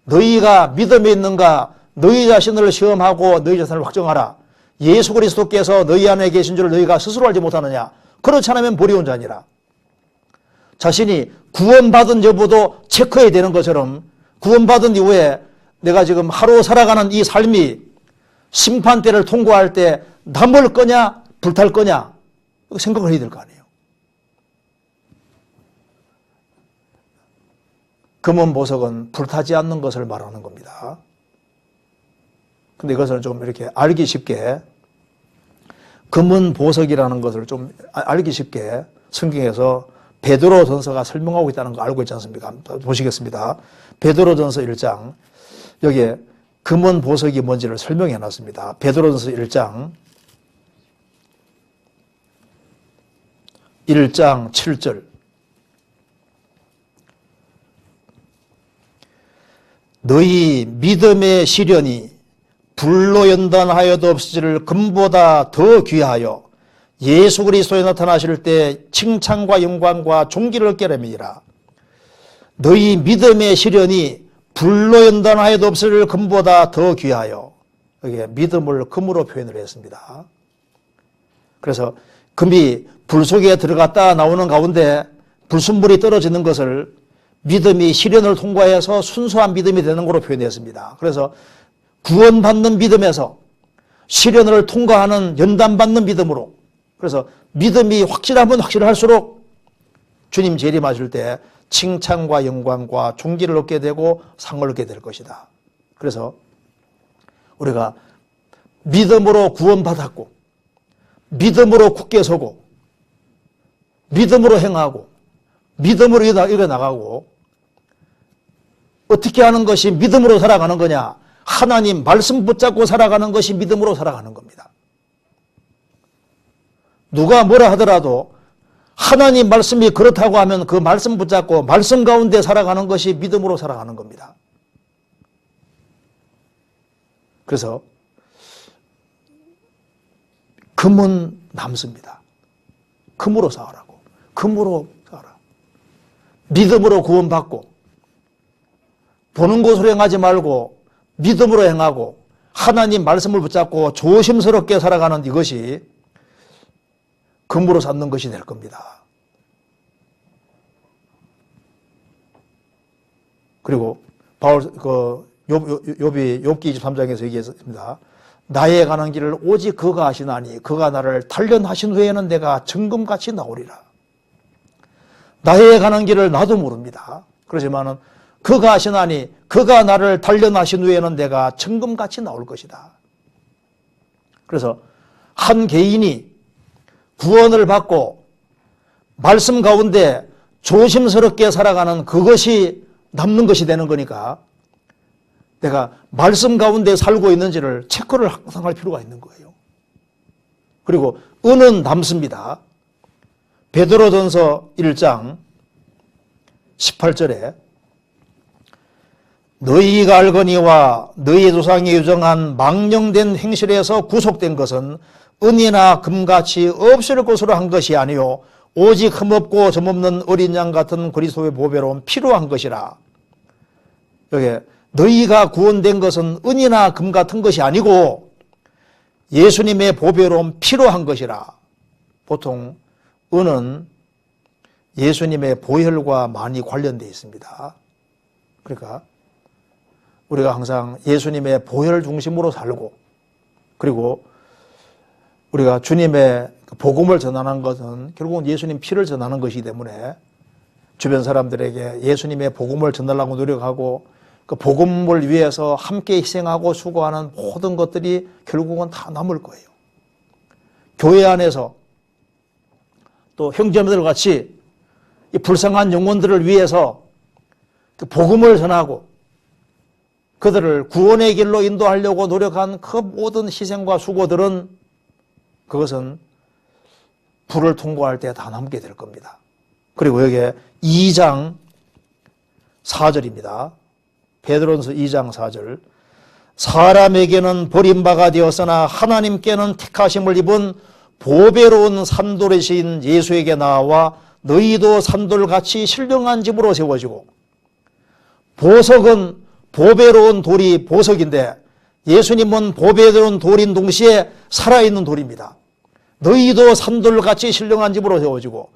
너희가 믿음에 있는가 너희 자신을 시험하고 너희 자신을 확정하라. 예수 그리스도께서 너희 안에 계신 줄 너희가 스스로 알지 못하느냐. 그렇지 않으면 버리운 자니라. 자신이 구원받은 여부도 체크해야 되는 것처럼 구원받은 이후에 내가 지금 하루 살아가는 이 삶이 심판대를 통과할 때 남을 거냐 불탈 거냐 생각을 해야 될 거 아니에요. 금은 보석은 불타지 않는 것을 말하는 겁니다. 근데 이것을 좀 이렇게 알기 쉽게 금은 보석이라는 것을 좀 알기 쉽게 성경에서 베드로전서가 설명하고 있다는 거 알고 있지 않습니까? 보시겠습니다. 베드로전서 1장 여기에 금은 보석이 뭔지를 설명해 놨습니다. 베드로전서 1장 7절 너희 믿음의 시련이 불로 연단하여도 없으리를 금보다 더 귀하여 예수 그리스도에 나타나실 때 칭찬과 영광과 존귀를 얻게 됨이니라. 너희 믿음의 시련이 불로 연단하여도 없으리를 금보다 더 귀하여. 여기에 믿음을 금으로 표현을 했습니다. 그래서 금이 불 속에 들어갔다 나오는 가운데 불순물이 떨어지는 것을 믿음이 시련을 통과해서 순수한 믿음이 되는 것으로 표현했습니다. 그래서 구원받는 믿음에서 시련을 통과하는 연단받는 믿음으로, 그래서 믿음이 확실하면 확실할수록 주님 재림하실 때 칭찬과 영광과 존귀를 얻게 되고 상을 얻게 될 것이다. 그래서 우리가 믿음으로 구원받았고 믿음으로 굳게 서고 믿음으로 행하고 믿음으로 이겨나가고 어떻게 하는 것이 믿음으로 살아가는 거냐? 하나님 말씀 붙잡고 살아가는 것이 믿음으로 살아가는 겁니다. 누가 뭐라 하더라도 하나님 말씀이 그렇다고 하면 그 말씀 붙잡고 말씀 가운데 살아가는 것이 믿음으로 살아가는 겁니다. 그래서 금은 남습니다. 금으로 싸우라고. 금으로 싸우라. 믿음으로 구원받고 보는 것으로 행하지 말고 믿음으로 행하고 하나님 말씀을 붙잡고 조심스럽게 살아가는 이것이 금으로 삼는 것이 될 겁니다. 그리고 바울 욥기 23장에서 얘기했습니다. 나에 관한 길을 오직 그가 하시나니 그가 나를 단련하신 후에는 내가 정금같이 나오리라. 나에 관한 길을 나도 모릅니다. 그렇지만은 그가 하시나니 그가 나를 단련하신 후에는 내가 정금같이 나올 것이다. 그래서 한 개인이 구원을 받고 말씀 가운데 조심스럽게 살아가는 그것이 남는 것이 되는 거니까 내가 말씀 가운데 살고 있는지를 체크를 항상 할 필요가 있는 거예요. 그리고 은은 남습니다. 베드로전서 1장 18절에 너희가 알거니와 너희 조상이 유정한 망령된 행실에서 구속된 것은 은이나 금같이 없을 것으로 한 것이 아니요 오직 흠없고 점없는 어린 양 같은 그리스도의 보배로운 필요한 것이라. 여기 너희가 구원된 것은 은이나 금 같은 것이 아니고 예수님의 보배로운 필요한 것이라. 보통 은은 예수님의 보혈과 많이 관련되어 있습니다. 그러니까 우리가 항상 예수님의 보혈 중심으로 살고 그리고 우리가 주님의 복음을 전하는 것은 결국은 예수님 피를 전하는 것이기 때문에 주변 사람들에게 예수님의 복음을 전하려고 노력하고 그 복음을 위해서 함께 희생하고 수고하는 모든 것들이 결국은 다 남을 거예요. 교회 안에서 또 형제들 같이 이 불쌍한 영혼들을 위해서 그 복음을 전하고 그들을 구원의 길로 인도하려고 노력한 그 모든 희생과 수고들은 그것은 불을 통과할 때 다 남게 될 겁니다. 그리고 여기에 2장 4절입니다. 베드로전서 2장 4절. 사람에게는 버림바가 되었으나 하나님께는 택하심을 입은 보배로운 산돌이신 예수에게 나와 너희도 산돌같이 신령한 집으로 세워지고 보석은 보배로운 돌이 보석인데 예수님은 보배로운 돌인 동시에 살아있는 돌입니다. 너희도 산돌같이 신령한 집으로 세워지고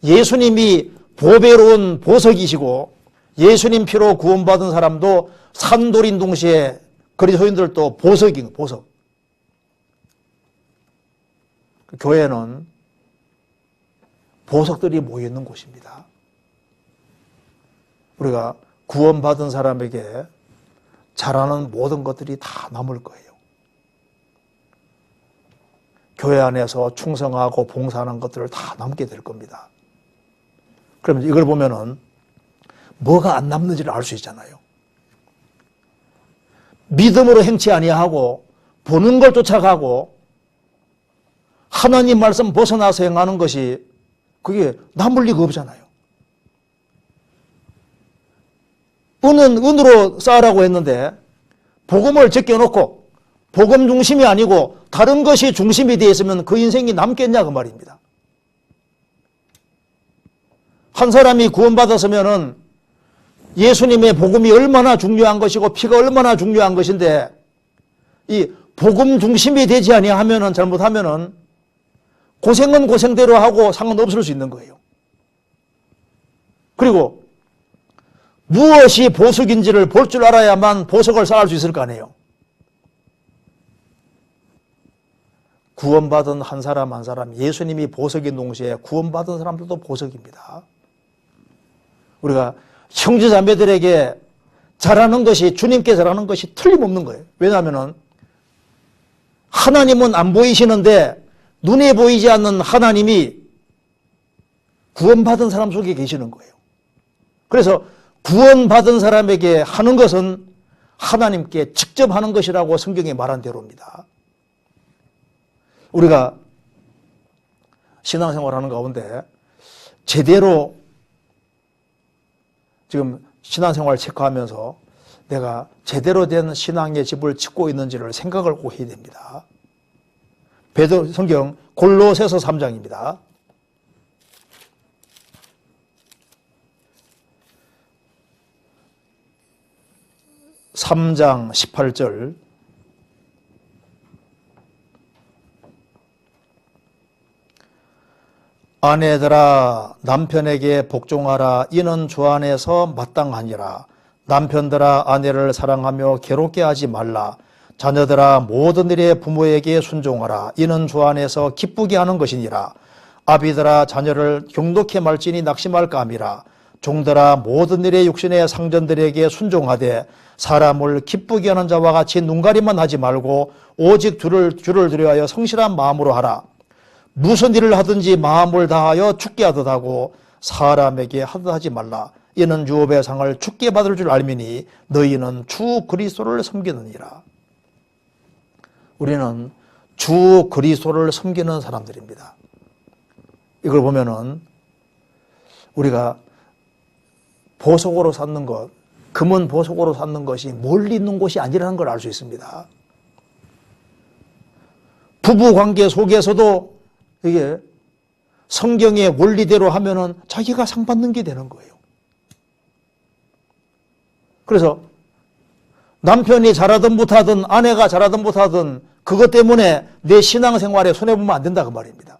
예수님이 보배로운 보석이시고 예수님 피로 구원받은 사람도 산돌인 동시에 그리스도인들도 보석인 보석. 교회는 보석들이 모여있는 곳입니다. 우리가 구원받은 사람에게 잘하는 모든 것들이 다 남을 거예요. 교회 안에서 충성하고 봉사하는 것들을 다 남게 될 겁니다. 그러면 이걸 보면은 뭐가 안 남는지를 알 수 있잖아요. 믿음으로 행치 아니하고 보는 걸 쫓아가고 하나님 말씀 벗어나서 행하는 것이 그게 남을 리가 없잖아요. 은으로 쌓으라고 했는데 복음을 제껴놓고 복음 중심이 아니고 다른 것이 중심이 되어 있으면 그 인생이 남겠냐 그 말입니다. 한 사람이 구원받았으면은 예수님의 복음이 얼마나 중요한 것이고 피가 얼마나 중요한 것인데 이 복음 중심이 되지 아니하면은 잘못하면은 고생은 고생대로 하고 상관없을 수 있는 거예요. 그리고 무엇이 보석인지를 볼 줄 알아야만 보석을 쌓을 수 있을 거 아니에요. 구원받은 한 사람 한 사람, 예수님이 보석인 동시에 구원받은 사람들도 보석입니다. 우리가 형제자매들에게 잘하는 것이, 주님께 잘하는 것이 틀림없는 거예요. 왜냐하면 하나님은 안 보이시는데 눈에 보이지 않는 하나님이 구원받은 사람 속에 계시는 거예요. 그래서 구원받은 사람에게 하는 것은 하나님께 직접 하는 것이라고 성경에 말한 대로입니다. 우리가 신앙생활하는 가운데 제대로 지금 신앙생활 체크하면서 내가 제대로 된 신앙의 집을 짓고 있는지를 생각을 꼭 해야 됩니다. 베드로 성경 골로새서 3장입니다. 3장 18절 아내들아 남편에게 복종하라. 이는 주 안에서 마땅하니라. 남편들아 아내를 사랑하며 괴롭게 하지 말라. 자녀들아 모든 일에 부모에게 순종하라. 이는 주 안에서 기쁘게 하는 것이니라. 아비들아 자녀를 경독히 말지니 낙심할까 함이라. 종들아 모든 일에 육신의 상전들에게 순종하되 사람을 기쁘게 하는 자와 같이 눈가리만 하지 말고 오직 주를 두려워하여 성실한 마음으로 하라. 무슨 일을 하든지 마음을 다하여 죽게 하듯 하고 사람에게 하듯 하지 말라. 이는 유업의 상을 죽게 받을 줄 알미니 너희는 주 그리스도를 섬기느니라. 우리는 주 그리스도를 섬기는 사람들입니다. 이걸 보면은 우리가 보석으로 삼는 것, 금은 보석으로 삼는 것이 멀리 있는 곳이 아니라는 걸 알 수 있습니다. 부부관계 속에서도 이게 성경의 원리대로 하면은 자기가 상 받는 게 되는 거예요. 그래서 남편이 잘하든 못하든 아내가 잘하든 못하든 그것 때문에 내 신앙생활에 손해보면 안 된다 그 말입니다.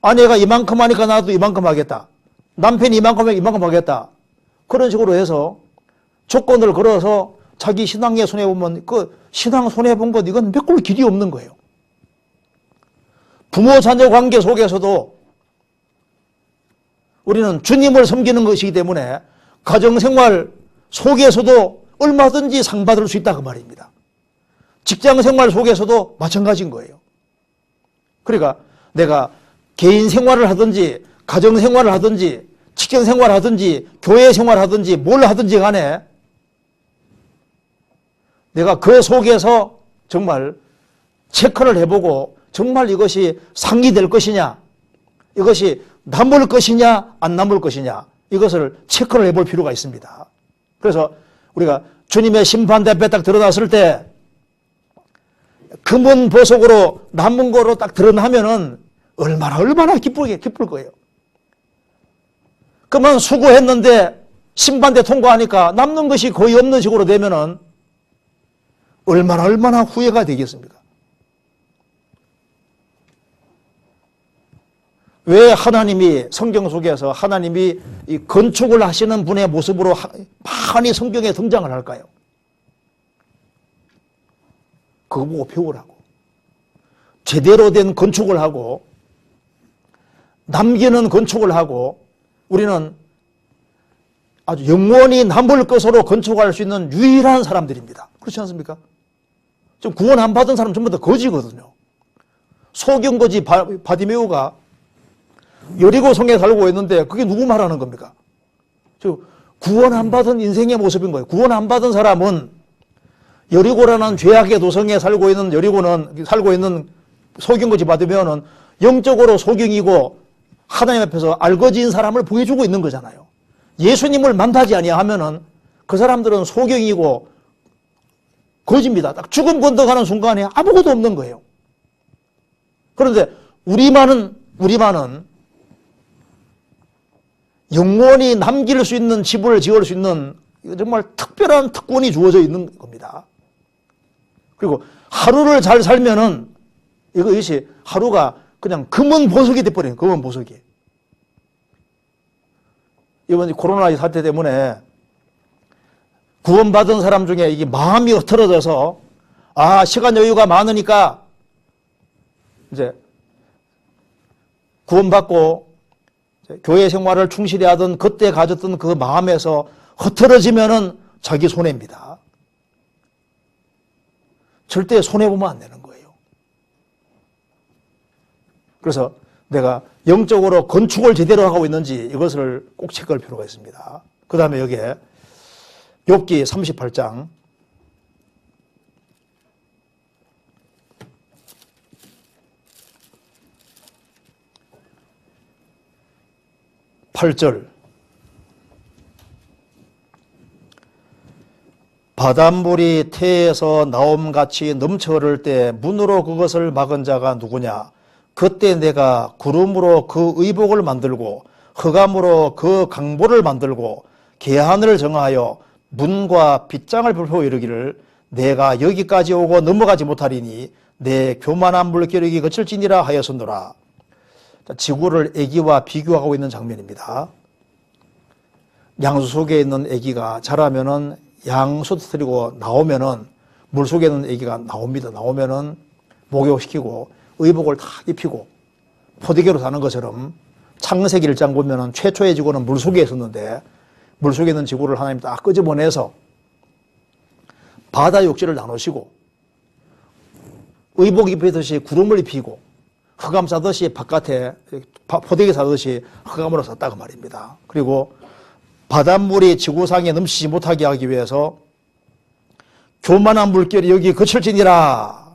아내가 이만큼 하니까 나도 이만큼 하겠다. 남편이 이만큼 하면 이만큼 하겠다. 그런 식으로 해서 조건을 걸어서 자기 신앙에 손해보면 그 신앙 손해본 것 이건 메꿀 길이 없는 거예요. 부모 자녀 관계 속에서도 우리는 주님을 섬기는 것이기 때문에 가정생활 속에서도 얼마든지 상 받을 수 있다 그 말입니다. 직장생활 속에서도 마찬가지인 거예요. 그러니까 내가 개인 생활을 하든지 가정생활을 하든지 직장생활을 하든지 교회생활을 하든지 뭘 하든지 간에 내가 그 속에서 정말 체크를 해보고 정말 이것이 상이 될 것이냐, 이것이 남을 것이냐 안 남을 것이냐 이것을 체크를 해볼 필요가 있습니다. 그래서 우리가 주님의 심판대 앞에 딱 드러났을 때 금은 보석으로 남은 거로 딱 드러나면은 얼마나 기쁠 거예요. 그러면 수고했는데 심판대 통과하니까 남는 것이 거의 없는 식으로 되면은 얼마나 후회가 되겠습니까? 왜 하나님이 성경 속에서 하나님이 이 건축을 하시는 분의 모습으로 많이 성경에 등장을 할까요? 그거 보고 배우라고. 제대로 된 건축을 하고 남기는 건축을 하고 우리는 아주 영원히 남을 것으로 건축할 수 있는 유일한 사람들입니다. 그렇지 않습니까? 지금 구원 안 받은 사람 전부 다 거지거든요. 소경거지 바디메오가 여리고성에 살고 있는데 그게 누구 말하는 겁니까? 구원 안 받은 인생의 모습인 거예요. 구원 안 받은 사람은 여리고라는 죄악의 도성에 살고 있는 소경거지 바디메오는 영적으로 소경이고 하나님 앞에서 알거지인 사람을 보여주고 있는 거잖아요. 예수님을 만나지 아니하면은 그 사람들은 소경이고 거지입니다. 딱 죽음 건너가는 순간에 아무것도 없는 거예요. 그런데 우리만은 영원히 남길 수 있는 집을 지을 수 있는 정말 특별한 특권이 주어져 있는 겁니다. 그리고 하루를 잘 살면은 이것이 하루가 그냥 금은 보석이 돼버려요. 금은 보석이. 이번 코로나 사태 때문에 구원받은 사람 중에 이게 마음이 흐트러져서 시간 여유가 많으니까 이제 구원받고 교회 생활을 충실히 하던 그때 가졌던 그 마음에서 흐트러지면은 자기 손해입니다. 절대 손해보면 안 되는 거예요. 그래서 내가 영적으로 건축을 제대로 하고 있는지 이것을 꼭 체크할 필요가 있습니다. 그 다음에 여기에 욥기 38장 8절 바닷물이 태에서 나옴같이 넘쳐 흐를 때 문으로 그것을 막은 자가 누구냐? 그때 내가 구름으로 그 의복을 만들고 흑암으로 그 강보를 만들고 계한을 정하여 문과 빗장을 불고 이르기를 내가 여기까지 오고 넘어가지 못하리니 내 교만한 물결이 거칠지니라 하였으노라. 지구를 애기와 비교하고 있는 장면입니다. 양수 속에 있는 애기가 자라면은 양수 터뜨리고 나오면은 물 속에 있는 애기가 나옵니다. 나오면은 목욕시키고 의복을 다 입히고 포대교로 사는 것처럼 창세기 1장 보면은 최초의 지구는 물 속에 있었는데 물 속에 있는 지구를 하나님 딱 끄집어내서 바다 육지를 나누시고 의복 입히듯이 구름을 입히고 흑암 싸듯이 바깥에 포대기 싸듯이 흑암으로 쌌다고 말입니다. 그리고 바닷물이 지구상에 넘치지 못하게 하기 위해서 교만한 물결이 여기 거칠지니라.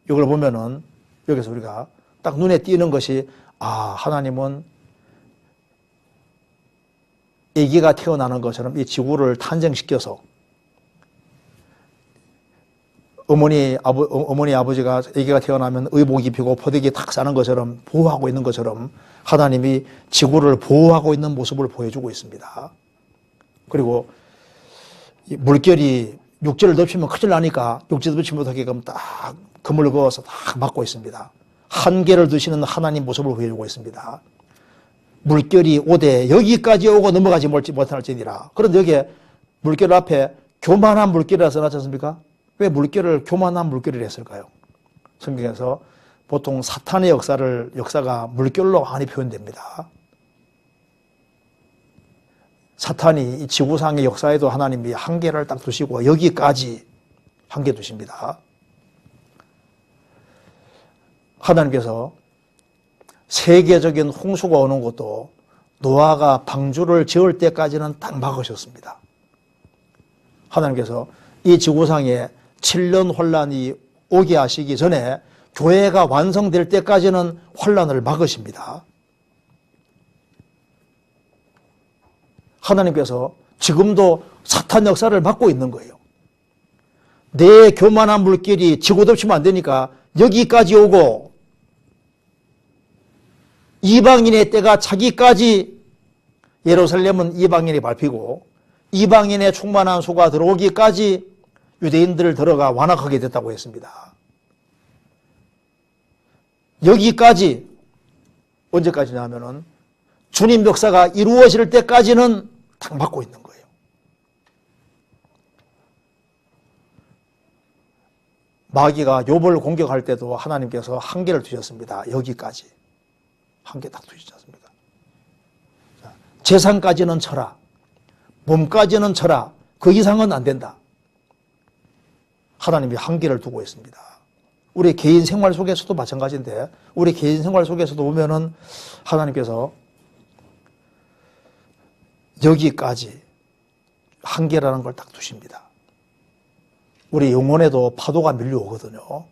이걸 보면은 여기서 우리가 딱 눈에 띄는 것이 하나님은 아기가 태어나는 것처럼 이 지구를 탄생시켜서 어머니 아버지가 아기가 태어나면 의복 입히고 포대기 탁 싸는 것처럼 보호하고 있는 것처럼 하나님이 지구를 보호하고 있는 모습을 보여주고 있습니다. 그리고 물결이 육지를 덮치면 큰일 나니까 육지를 덮치지 못하게끔 딱 그물 그어서 딱 막고 있습니다. 한계를 두시는 하나님 모습을 보여주고 있습니다. 물결이 오되 여기까지 오고 넘어가지 못할지니라. 그런데 여기에 물결 앞에 교만한 물결이라 써놨지 않습니까? 왜 물결을 교만한 물결이라 했을까요? 성경에서 보통 사탄의 역사가 물결로 많이 표현됩니다. 사탄이 이 지구상의 역사에도 하나님이 한계를 딱 두시고 여기까지 한계 두십니다. 하나님께서 세계적인 홍수가 오는 것도 노아가 방주를 지을 때까지는 딱 막으셨습니다. 하나님께서 이 지구상에 7년 환란이 오게 하시기 전에 교회가 완성될 때까지는 환란을 막으십니다. 하나님께서 지금도 사탄 역사를 막고 있는 거예요. 내 교만한 물길이 지구 덮치면 안 되니까 여기까지 오고 이방인의 때가 차기까지 예루살렘은 이방인이 밟히고 이방인의 충만한 수가 들어오기까지 유대인들을 들어가 완악하게 됐다고 했습니다. 여기까지 언제까지냐 하면은 주님 역사가 이루어질 때까지는 딱 막고 있는 거예요. 마귀가 욥을 공격할 때도 하나님께서 한계를 두셨습니다. 여기까지. 한계 딱 두시지 않습니까? 재산까지는 쳐라. 몸까지는 쳐라. 그 이상은 안 된다. 하나님이 한계를 두고 있습니다. 우리 개인 생활 속에서도 마찬가지인데 우리 개인 생활 속에서도 보면은 하나님께서 여기까지 한계라는 걸 딱 두십니다. 우리 영혼에도 파도가 밀려오거든요.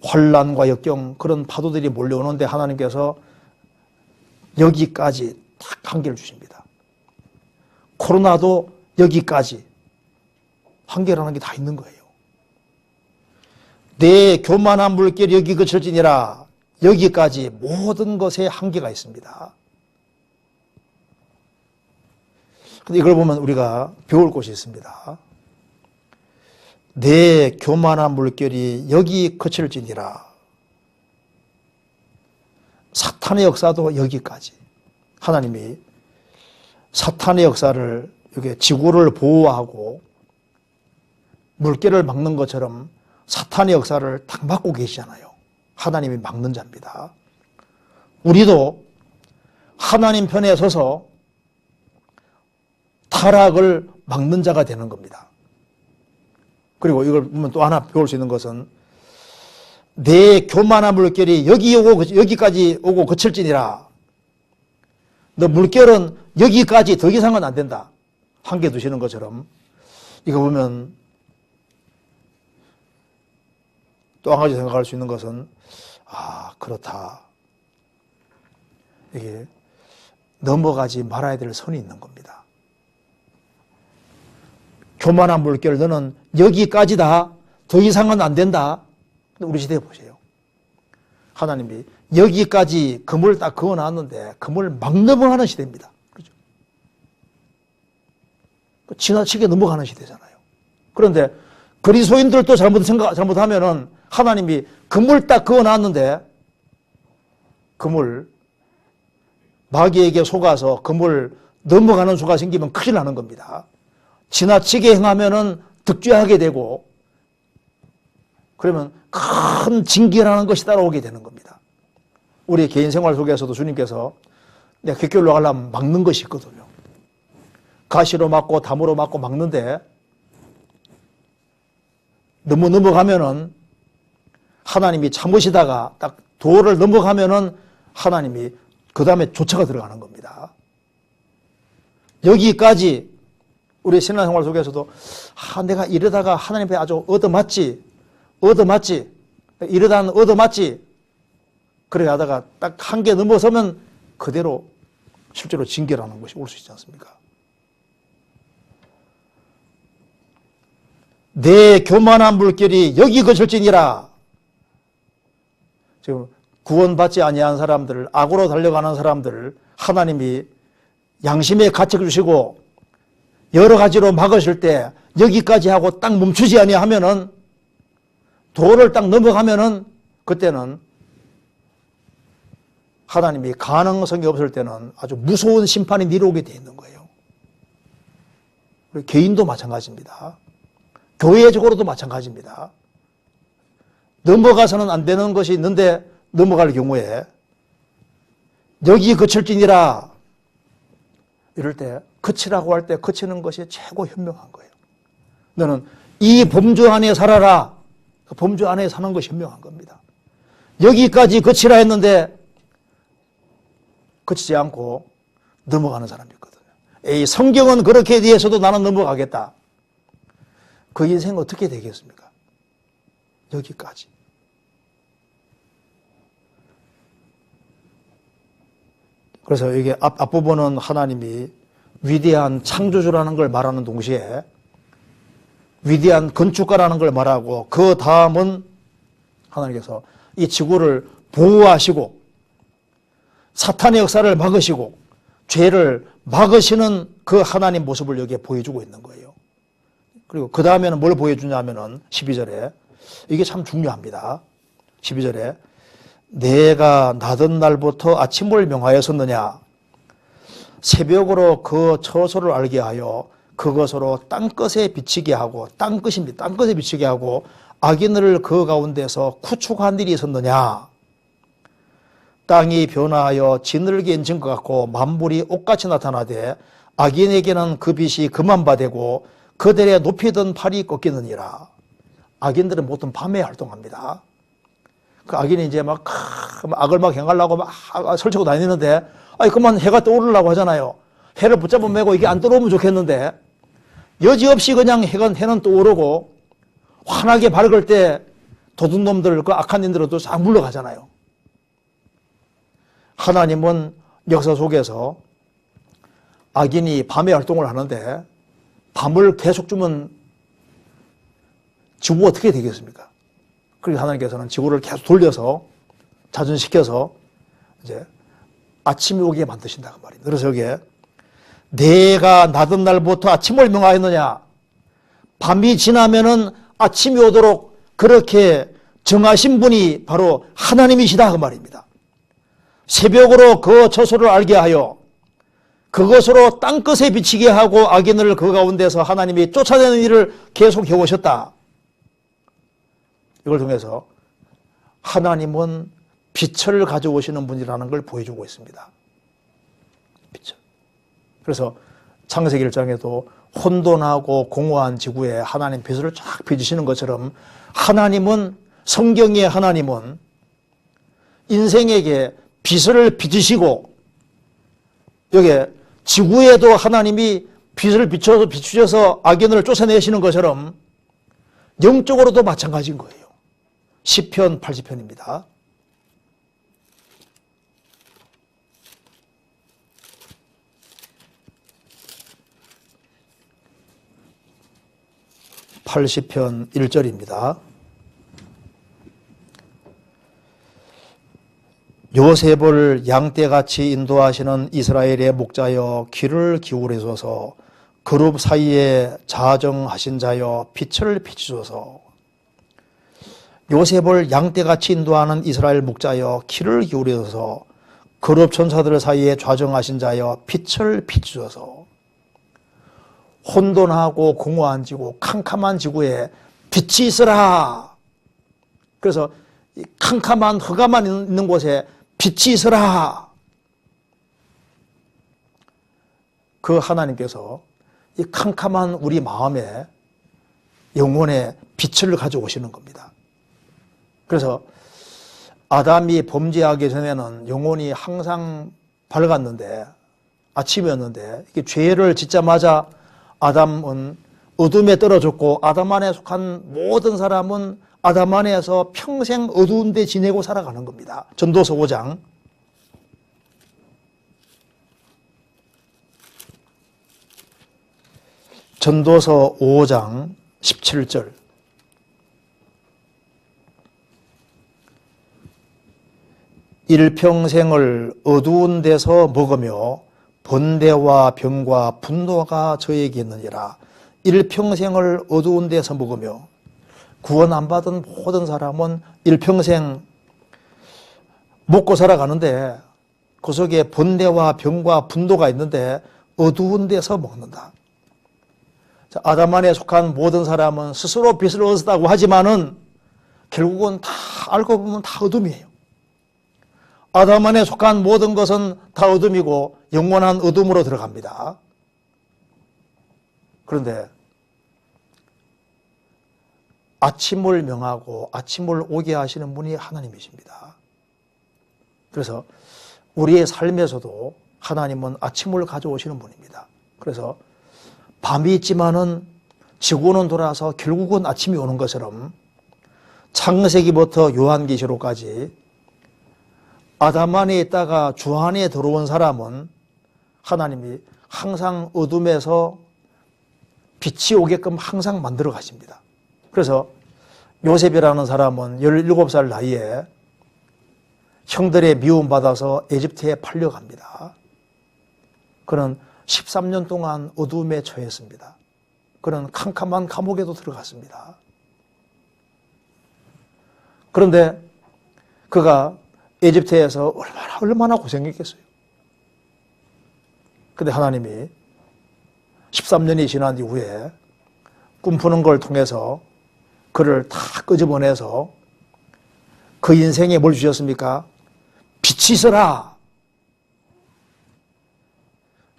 환난과 역경 그런 파도들이 몰려오는데 하나님께서 여기까지 딱 한계를 주십니다. 코로나도 여기까지 한계라는 게 다 있는 거예요. 내 교만한 물결이 여기 그칠지니라. 여기까지 모든 것에 한계가 있습니다. 근데 이걸 보면 우리가 배울 곳이 있습니다. 내 교만한 물결이 여기 그칠지니라. 사탄의 역사도 여기까지. 하나님이 사탄의 역사를 이렇게 지구를 보호하고 물결을 막는 것처럼 사탄의 역사를 딱 막고 계시잖아요. 하나님이 막는 자입니다. 우리도 하나님 편에 서서 타락을 막는 자가 되는 겁니다. 그리고 이걸 보면 또 하나 배울 수 있는 것은 내 교만한 물결이 여기까지 오고 그칠지니라. 너 물결은 여기까지 더 이상은 안 된다. 한계 두시는 것처럼 이거 보면 또 한 가지 생각할 수 있는 것은 그렇다. 이게 넘어가지 말아야 될 선이 있는 겁니다. 교만한 물결 너는 여기까지다. 더 이상은 안 된다. 우리 시대에 보세요. 하나님이 여기까지 금을 딱 그어놨는데 금을 막 넘어가는 시대입니다. 그렇죠? 지나치게 넘어가는 시대잖아요. 그런데 그리스도인들도 잘못하면은 하나님이 금을 딱 그어놨는데 금을 마귀에게 속아서 금을 넘어가는 수가 생기면 큰일 나는 겁니다. 지나치게 행하면은 득죄하게 되고 그러면 큰 징계라는 것이 따라오게 되는 겁니다. 우리 개인 생활 속에서도 주님께서 내가 객결로 가려면 막는 것이 있거든요. 가시로 막고 담으로 막고 막는데 너무 넘어가면은 하나님이 참으시다가 딱 도를 넘어가면은 하나님이 그 다음에 조처가 들어가는 겁니다. 여기까지 우리 신앙생활 속에서도 내가 이러다가 하나님 앞에 아주 얻어맞지 이러다는 얻어맞지 그래 하다가 딱 한계 넘어서면 그대로 실제로 징계라는 것이 올 수 있지 않습니까? 내 교만한 물결이 여기 그칠지니라. 지금 구원받지 아니한 사람들, 악으로 달려가는 사람들 하나님이 양심의 가책을 주시고 여러 가지로 막으실 때 여기까지 하고 딱 멈추지 아니하면은 도를 딱 넘어가면은 그때는 하나님이 가능성이 없을 때는 아주 무서운 심판이 내려오게 돼 있는 거예요. 개인도 마찬가지입니다. 교회적으로도 마찬가지입니다. 넘어가서는 안 되는 것이 있는데 넘어갈 경우에 여기 그칠지니라 이럴 때 그치라고 할 때 그치는 것이 최고 현명한 거예요. 너는 이 범주 안에 살아라. 그 범주 안에 사는 것이 현명한 겁니다. 여기까지 그치라 했는데 그치지 않고 넘어가는 사람이 있거든요. 에이, 성경은 그렇게 대해서도 나는 넘어가겠다. 그 인생 어떻게 되겠습니까? 여기까지. 그래서 이게 앞부분은 하나님이 위대한 창조주라는 걸 말하는 동시에 위대한 건축가라는 걸 말하고 그 다음은 하나님께서 이 지구를 보호하시고 사탄의 역사를 막으시고 죄를 막으시는 그 하나님 모습을 여기에 보여주고 있는 거예요. 그리고 그 다음에는 뭘 보여주냐면은 12절에 이게 참 중요합니다. 12절에 내가 나던 날부터 아침을 명하였었느냐 새벽으로 그 처소를 알게 하여 그것으로 땅끝에 비치게 하고 땅끝입니다. 땅끝에 비치게 하고 악인을 그 가운데서 구축한 일이 있었느냐 땅이 변화하여 지늘게 인친 것 같고 만물이 옷같이 나타나되 악인에게는 그 빛이 그만바되고 그들의 높이던 팔이 꺾이느니라. 악인들은 보통 밤에 활동합니다. 그 악인이 이제 막 악을 막 행하려고 막 설치고 다니는데 그만 해가 떠오르려고 하잖아요. 해를 붙잡아 매고 이게 안 떠오르면 좋겠는데 여지없이 그냥 해는 떠오르고 환하게 밝을 때 도둑놈들 그 악한 인들은 또 싹 물러가잖아요. 하나님은 역사 속에서 악인이 밤에 활동을 하는데 밤을 계속 주면 지구가 어떻게 되겠습니까? 그래서 하나님께서는 지구를 계속 돌려서 자전시켜서 이제 아침이 오게 만드신다 그 말입니다. 그래서 여기에 내가 나던 날부터 아침을 명하였느냐, 밤이 지나면은 아침이 오도록 그렇게 정하신 분이 바로 하나님이시다 그 말입니다. 새벽으로 그 처소를 알게 하여 그것으로 땅끝에 비치게 하고 악인을 그 가운데서 하나님이 쫓아내는 일을 계속 해오셨다. 이걸 통해서 하나님은 빛을 가져오시는 분이라는 걸 보여주고 있습니다. 빛을. 그래서 창세기 1장에도 혼돈하고 공허한 지구에 하나님 빛을 쫙 비추시는 것처럼 하나님은, 성경의 하나님은 인생에게 빛을 비추시고 여기에 지구에도 하나님이 빛을 비추셔서 악인을 쫓아내시는 것처럼 영적으로도 마찬가지인 거예요. 시편 80편입니다. (80편) 1절입니다. 요셉을 양떼같이 인도하시는 이스라엘의 목자여 귀를 기울이소서. 그룹 사이에 자정하신 자여 빛을 비추소서. 요셉을 양떼같이 인도하는 이스라엘 목자여 귀를 기울이소서. 그룹 천사들 사이에 좌정하신 자여 빛을 비추소서. 혼돈하고 공허한 지구, 캄캄한 지구에 빛이 있으라. 그래서 이 캄캄한 흑암만 있는 곳에 빛이 있으라. 그 하나님께서 이 캄캄한 우리 마음에 영혼에 빛을 가져오시는 겁니다. 그래서 아담이 범죄하기 전에는 영혼이 항상 밝았는데, 아침이었는데, 이게 죄를 짓자마자 아담은 어둠에 떨어졌고 아담 안에 속한 모든 사람은 아담 안에서 평생 어두운 데 지내고 살아가는 겁니다. 전도서 5장. 전도서 5장 17절. 일평생을 어두운 데서 먹으며 번뇌와 병과 분노가 저에게 있느니라. 일평생을 어두운 데서 먹으며, 구원 안 받은 모든 사람은 일평생 먹고 살아가는데 그 속에 번뇌와 병과 분노가 있는데 어두운 데서 먹는다. 아담 안에 속한 모든 사람은 스스로 빛을 얻었다고 하지만은 결국은 다 알고 보면 다 어둠이에요. 아담 안에 속한 모든 것은 다 어둠이고 영원한 어둠으로 들어갑니다. 그런데 아침을 명하고 아침을 오게 하시는 분이 하나님이십니다. 그래서 우리의 삶에서도 하나님은 아침을 가져오시는 분입니다. 그래서 밤이 있지만은 지구는 돌아서 결국은 아침이 오는 것처럼 창세기부터 요한계시록까지 아담 안에 있다가 주 안에 들어온 사람은 하나님이 항상 어둠에서 빛이 오게끔 항상 만들어 가십니다. 그래서 요셉이라는 사람은 17살 나이에 형들의 미움받아서 에집트에 팔려갑니다. 그는 13년 동안 어둠에 처했습니다. 그는 캄캄한 감옥에도 들어갔습니다. 그런데 그가 에집트에서 얼마나 고생했겠어요. 그런데 하나님이 13년이 지난 이후에 꿈꾸는 걸 통해서 그를 다 끄집어내서 그 인생에 뭘 주셨습니까? 빛이 있어라.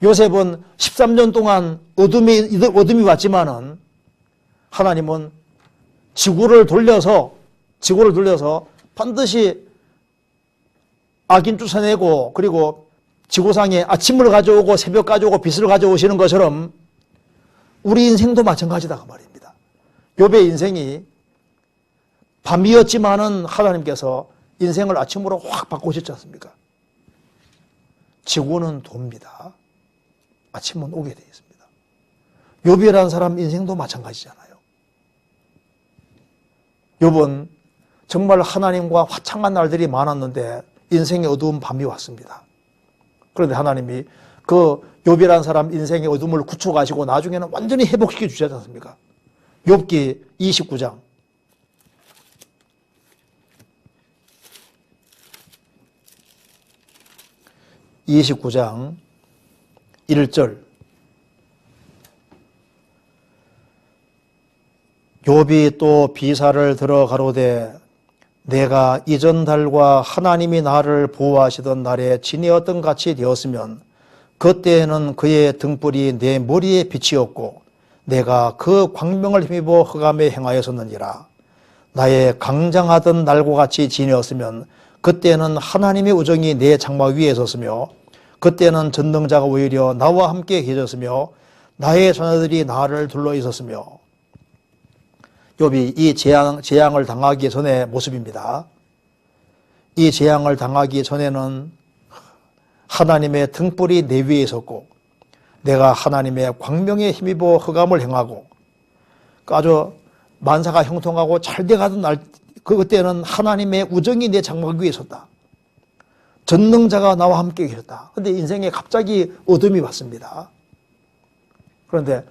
요셉은 13년 동안 어둠이 왔지만은 하나님은 지구를 돌려서 반드시 악인 쫓아내고 그리고 지구상에 아침을 가져오고 새벽 가져오고 빛을 가져오시는 것처럼 우리 인생도 마찬가지다 그 말입니다. 욥의 인생이 밤이었지만은 하나님께서 인생을 아침으로 확 바꾸셨지 않습니까? 지구는 돕니다. 아침은 오게 되어 있습니다. 욥이라는 사람 인생도 마찬가지잖아요. 욥은 정말 하나님과 화창한 날들이 많았는데 인생의 어두운 밤이 왔습니다. 그런데 하나님이 그 욥이라는 사람 인생의 어둠을 굳혀가시고 나중에는 완전히 회복시켜 주지 않습니까? 욥기 29장 1절 욥이 또 비사를 들어 가로되 내가 이전 달과 하나님이 나를 보호하시던 날에 진이었던 같이 되었으면 그때에는 그의 등불이 내 머리에 빛이었고 내가 그 광명을 힘입어 흑암에 행하였었느니라. 나의 강장하던 날과 같이 진이었으면 그때는 하나님의 우정이 내 장막 위에 섰으며 그때는 전능자가 오히려 나와 함께 계셨으며 나의 자녀들이 나를 둘러 있었으며. 욥이 이 재앙을 당하기 전의 모습입니다. 이 재앙을 당하기 전에는 하나님의 등불이 내 위에 있었고 내가 하나님의 광명에 힘입어 흑암을 행하고 아주 만사가 형통하고 잘 돼가던 날 그때는 하나님의 우정이 내 장막 위에 있었다. 전능자가 나와 함께 계셨다. 그런데 인생에 갑자기 어둠이 왔습니다. 그런데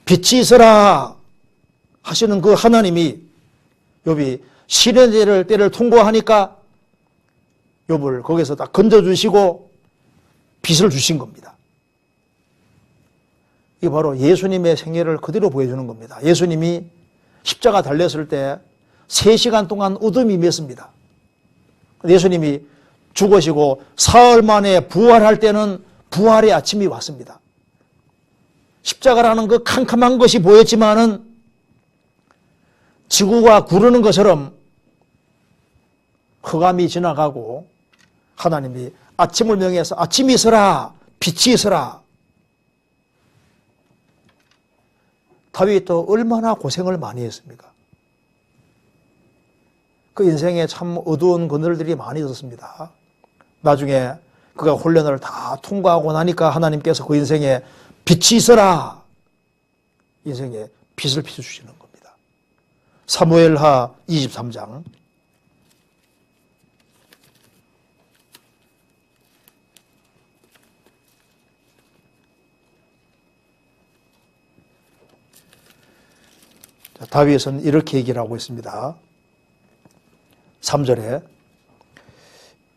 빛이 있어라 하시는 그 하나님이 욥이 시련의 때를 통과하니까 욥을 거기서 딱 건져주시고 빛을 주신 겁니다. 이게 바로 예수님의 생애를 그대로 보여주는 겁니다. 예수님이 십자가 달렸을 때 3시간 동안 어둠이 임했습니다. 예수님이 죽으시고 사흘 만에 부활할 때는 부활의 아침이 왔습니다. 십자가라는 그 캄캄한 것이 보였지만은 지구가 구르는 것처럼 흑암이 지나가고 하나님이 아침을 명해서 아침이 있어라, 빛이 있어라. 다윗도 얼마나 고생을 많이 했습니까? 그 인생에 참 어두운 그늘들이 많이 있었습니다. 나중에 그가 훈련을 다 통과하고 나니까 하나님께서 그 인생에 빛이 있어라. 인생에 빛을 비춰주시는 겁니다. 사무엘하 23장 다윗은 이렇게 얘기를 하고 있습니다. 3절에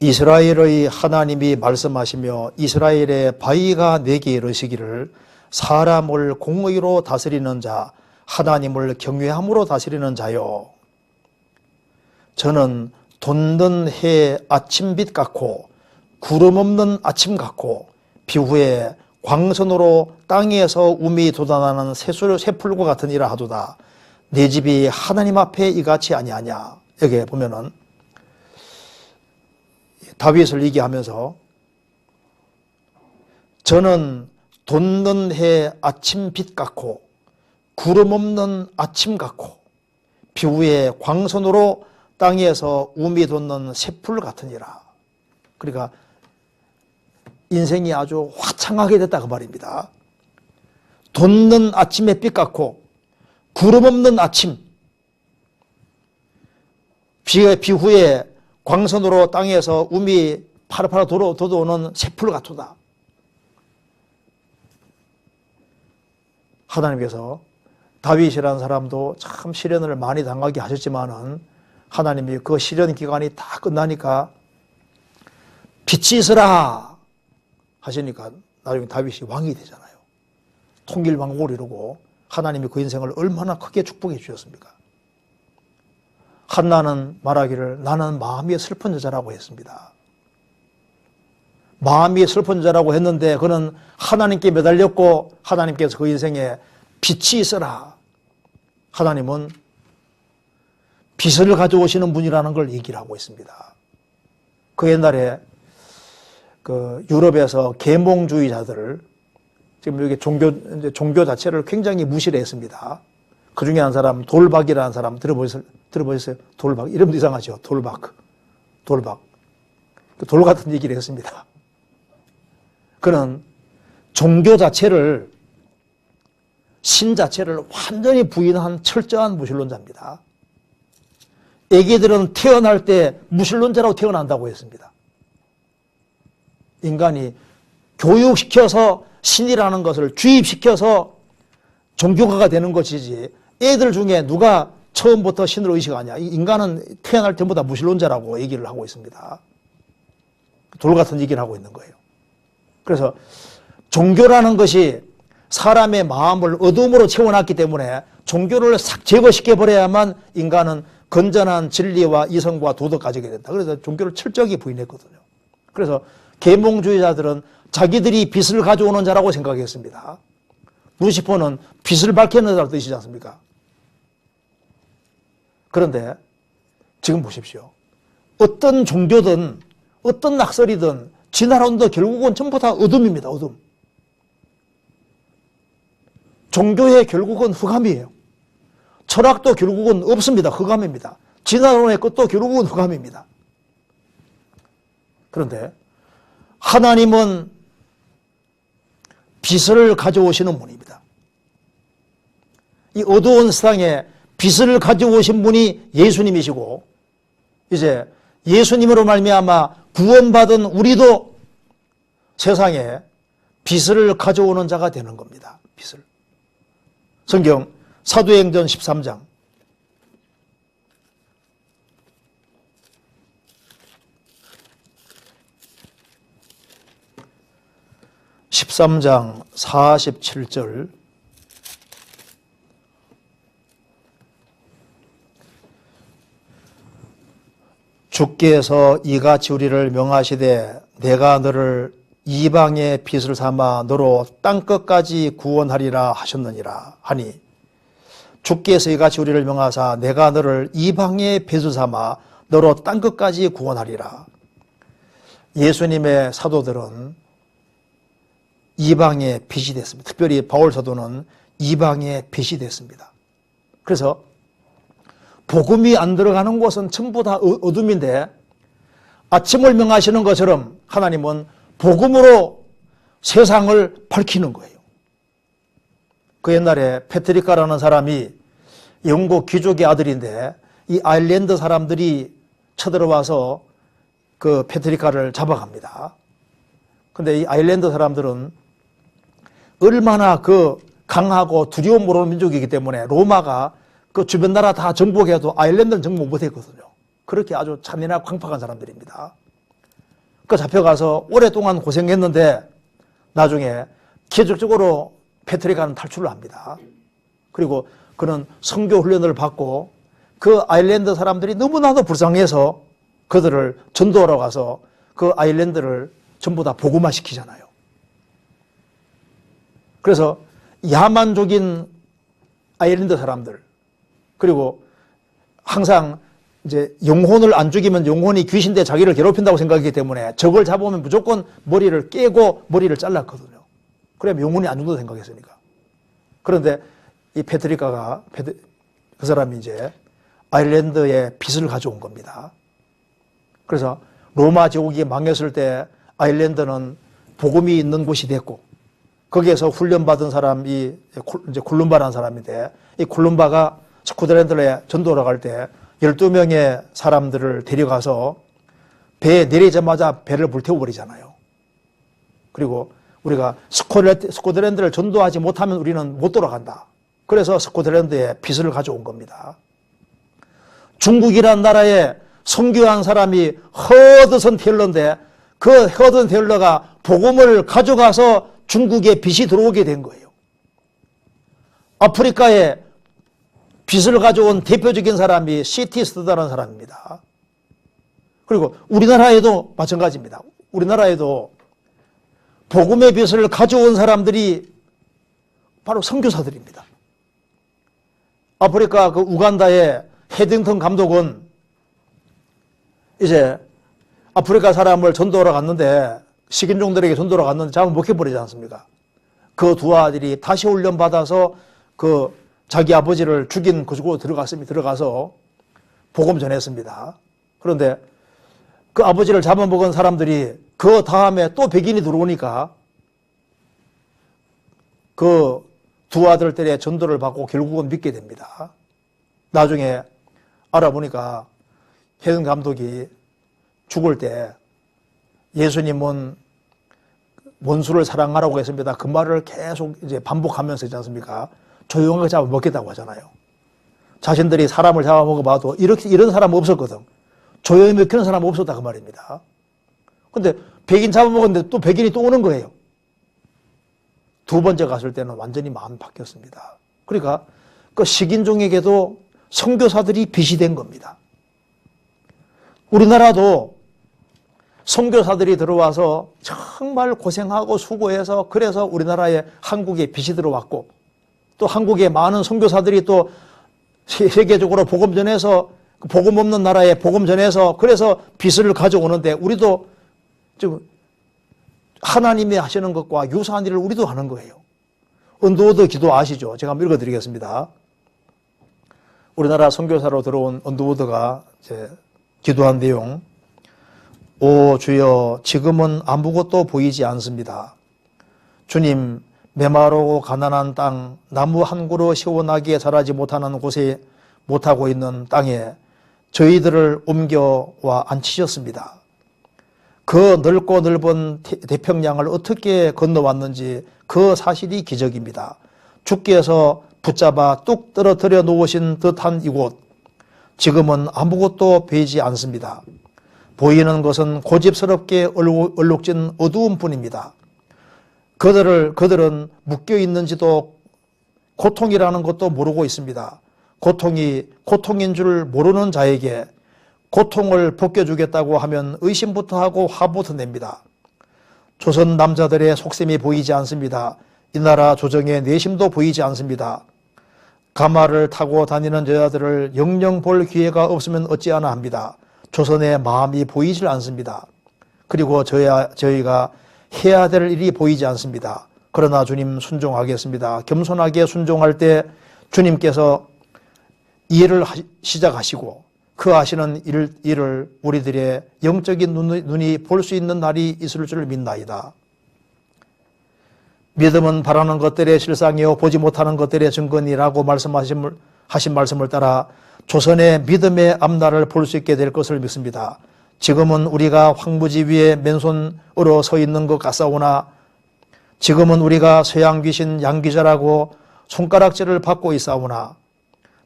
이스라엘의 하나님이 말씀하시며 이스라엘의 바위가 내게 이르시기를 사람을 공의로 다스리는 자 하나님을 경외함으로 다스리는 자요. 저는 돋는 해 아침빛 같고 구름 없는 아침 같고 비후에 광선으로 땅에서 우미 돋아나는 새풀과 같으니라 하도다. 내 집이 하나님 앞에 이같이 아니하냐. 여기 보면은 다윗을 얘기하면서 저는 돋는 해 아침빛 같고 구름 없는 아침 같고 비후에 광선으로 땅에서 우미 돋는 새풀 같으니라. 그러니까 인생이 아주 화창하게 됐다 그 말입니다. 돋는 아침의 빛 같고 구름 없는 아침, 비후에 광선으로 땅에서 우미 파라파라 돋아오는 새풀 같도다. 하나님께서 다윗이라는 사람도 참 시련을 많이 당하게 하셨지만은 하나님이 그 시련 기간이 다 끝나니까 빛이 있으라 하시니까 나중에 다윗이 왕이 되잖아요. 통일 왕국을 이루고 하나님이 그 인생을 얼마나 크게 축복해 주셨습니까? 한나는 말하기를 나는 마음이 슬픈 여자라고 했습니다. 마음이 슬픈 여자라고 했는데 그는 하나님께 매달렸고 하나님께서 그 인생에 빛이 있어라. 하나님은 빛을 가져오시는 분이라는 걸 얘기를 하고 있습니다. 그 옛날에 그 유럽에서 계몽주의자들 지금 여기 종교 자체를 굉장히 무시를 했습니다. 그 중에 한 사람 돌박이라는 사람 들어보셨어요? 돌박. 이름도 이상하죠. 돌박. 돌 같은 얘기를 했습니다. 그는 종교 자체를, 신 자체를 완전히 부인한 철저한 무신론자입니다. 애기들은 태어날 때 무신론자라고 태어난다고 했습니다. 인간이 교육시켜서 신이라는 것을 주입시켜서 종교가가 되는 것이지, 애들 중에 누가 처음부터 신을 의식하냐. 인간은 태어날 때보다 무신론자라고 얘기를 하고 있습니다. 돌 같은 얘기를 하고 있는 거예요. 그래서 종교라는 것이 사람의 마음을 어둠으로 채워놨기 때문에 종교를 싹 제거시켜버려야만 인간은 건전한 진리와 이성과 도덕 가지게 된다. 그래서 종교를 철저하게 부인했거든요. 그래서 계몽주의자들은 자기들이 빛을 가져오는 자라고 생각했습니다. 루시퍼는 빛을 밝히는 자라는 뜻이지 않습니까? 그런데 지금 보십시오. 어떤 종교든 어떤 낙설이든 진화론도 결국은 전부 다 어둠입니다. 어둠. 종교의 결국은 흑암이에요. 철학도 결국은 없습니다. 흑암입니다. 진화론의 것도 결국은 흑암입니다. 그런데 하나님은 빛을 가져오시는 분입니다. 이 어두운 세상에 빛을 가져오신 분이 예수님이시고, 이제 예수님으로 말미암아 구원받은 우리도 세상에 빛을 가져오는 자가 되는 겁니다. 빛을. 성경 사도행전 13장 13장 47절 주께서 이같이 우리를 명하시되 내가 너를 이방의 빛을 삼아 너로 땅끝까지 구원하리라 하셨느니라 하니, 주께서 이같이 우리를 명하사 내가 너를 이방의 빛을 삼아 너로 땅끝까지 구원하리라. 예수님의 사도들은 이방의 빛이 됐습니다. 특별히 바울 사도는 이방의 빛이 됐습니다. 그래서 복음이 안 들어가는 곳은 전부 다 어둠인데, 아침을 명하시는 것처럼 하나님은 복음으로 세상을 밝히는 거예요. 그 옛날에 페트리카라는 사람이 영국 귀족의 아들인데, 이 아일랜드 사람들이 쳐들어와서 그 페트리카를 잡아갑니다. 근데 이 아일랜드 사람들은 얼마나 그 강하고 두려움 모르는 민족이기 때문에 로마가 그 주변 나라 다 정복해도 아일랜드는 정복 못했거든요. 그렇게 아주 잔인하고 광팍한 사람들입니다. 그 잡혀가서 오랫동안 고생했는데 나중에 기적적으로 페트리카는 탈출을 합니다. 그리고 그는 선교 훈련을 받고 그 아일랜드 사람들이 너무나도 불쌍해서 그들을 전도하러 가서 그 아일랜드를 전부 다 복음화시키잖아요. 그래서 야만족인 아일랜드 사람들, 그리고 항상 이제 영혼을 안 죽이면 영혼이 귀신대 자기를 괴롭힌다고 생각하기 때문에 적을 잡으면 무조건 머리를 깨고 머리를 잘랐거든요. 그러면 영혼이 안 죽는다고 생각했으니까. 그런데 이 페트리카가 그 사람이 이제 아일랜드에 빛을 가져온 겁니다. 그래서 로마 제국이 망했을 때 아일랜드는 복음이 있는 곳이 됐고, 거기에서 훈련받은 사람이 이제 콜룸바라는 사람인데, 이 콜룸바가 스코틀랜드에 전도를 갈 때 12명의 사람들을 데려가서 배에 내리자마자 배를 불태워버리잖아요. 그리고 우리가 스코틀랜드를 전도하지 못하면 우리는 못 돌아간다. 그래서 스코틀랜드에 빛을 가져온 겁니다. 중국이라는 나라에 선교한 사람이 허드슨 테일러인데, 그 허드슨 테일러가 복음을 가져가서 중국에 빛이 들어오게 된 거예요. 아프리카에 빛을 가져온 대표적인 사람이 시티스트다라는 사람입니다. 그리고 우리나라에도 마찬가지입니다. 우리나라에도 복음의 빛을 가져온 사람들이 바로 선교사들입니다. 아프리카 그 우간다의 헤딩턴 감독은 이제 아프리카 사람을 전도하러 갔는데, 식인종들에게 전도하러 갔는데 잡아 먹혀버리지 않습니까? 그 두 아들이 다시 훈련받아서 그 자기 아버지를 죽인 그쪽으로 들어가서 복음 전했습니다. 그런데 그 아버지를 잡아먹은 사람들이 그 다음에 또 백인이 들어오니까 그 두 아들들의 전도를 받고 결국은 믿게 됩니다. 나중에 알아보니까 혜은 감독이 죽을 때 예수님은 원수를 사랑하라고 했습니다. 그 말을 계속 이제 반복하면서 있지 않습니까? 조용하게 잡아먹겠다고 하잖아요. 자신들이 사람을 잡아먹어봐도 이런 사람은 없었거든. 조용히 먹히는 사람은 없었다 그 말입니다. 근데 백인 잡아먹었는데 또 백인이 또 오는 거예요. 두 번째 갔을 때는 완전히 마음이 바뀌었습니다. 그러니까 그 식인종에게도 선교사들이 빛이 된 겁니다. 우리나라도 선교사들이 들어와서 정말 고생하고 수고해서 그래서 우리나라에 한국에 빛이 들어왔고 또 한국에 많은 선교사들이 또 세계적으로 복음 전해서 복음 없는 나라에 복음 전해서 그래서 빛을 가져오는데 우리도 지금 하나님이 하시는 것과 유사한 일을 우리도 하는 거예요. 언더우드 기도 아시죠? 제가 한번 읽어드리겠습니다. 우리나라 선교사로 들어온 언더우드가 이제 기도한 내용. 오 주여 지금은 아무것도 보이지 않습니다. 주님 메마르고 가난한 땅 나무 한 그루 시원하게 자라지 못하는 곳에 못하고 있는 땅에 저희들을 옮겨와 앉히셨습니다. 그 넓고 넓은 태평양을 어떻게 건너왔는지 그 사실이 기적입니다. 주께서 붙잡아 뚝 떨어뜨려 놓으신 듯한 이곳 지금은 아무것도 보이지 않습니다. 보이는 것은 고집스럽게 얼룩진 어두움 뿐입니다. 그들은 묶여 있는지도 고통이라는 것도 모르고 있습니다. 고통이 고통인 줄 모르는 자에게 고통을 벗겨주겠다고 하면 의심부터 하고 화부터 냅니다. 조선 남자들의 속셈이 보이지 않습니다. 이 나라 조정의 내심도 보이지 않습니다. 가마를 타고 다니는 여자들을 영영 볼 기회가 없으면 어찌하나 합니다. 조선의 마음이 보이질 않습니다. 그리고 저희가 해야 될 일이 보이지 않습니다. 그러나 주님 순종하겠습니다. 겸손하게 순종할 때 주님께서 일을 시작하시고 그 하시는 일을 우리들의 영적인 눈이 볼 수 있는 날이 있을 줄 믿나이다. 믿음은 바라는 것들의 실상이요 보지 못하는 것들의 증거니라고 하신 말씀을 따라 조선의 믿음의 앞날을 볼 수 있게 될 것을 믿습니다. 지금은 우리가 황무지 위에 맨손으로 서 있는 것 같사오나 지금은 우리가 서양 귀신 양귀자라고 손가락질을 받고 있사오나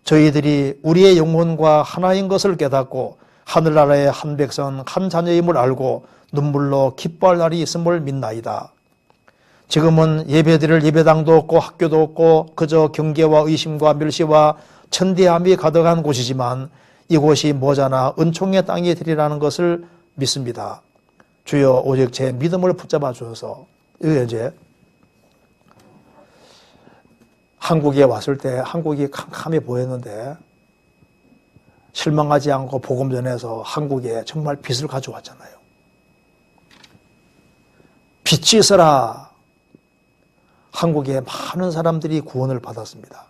저희들이 우리의 영혼과 하나인 것을 깨닫고 하늘나라의 한 백성 한 자녀임을 알고 눈물로 기뻐할 날이 있음을 믿나이다. 지금은 예배드릴 예배당도 없고 학교도 없고 그저 경계와 의심과 멸시와 천대함이 가득한 곳이지만 이곳이 모자나 은총의 땅이 되리라는 것을 믿습니다. 주여 오직 제 믿음을 붙잡아 주셔서 이게 이제 한국에 왔을 때 한국이 캄캄해 보였는데 실망하지 않고 복음 전해서 한국에 정말 빛을 가져왔잖아요. 빛이 있어라. 한국에 많은 사람들이 구원을 받았습니다.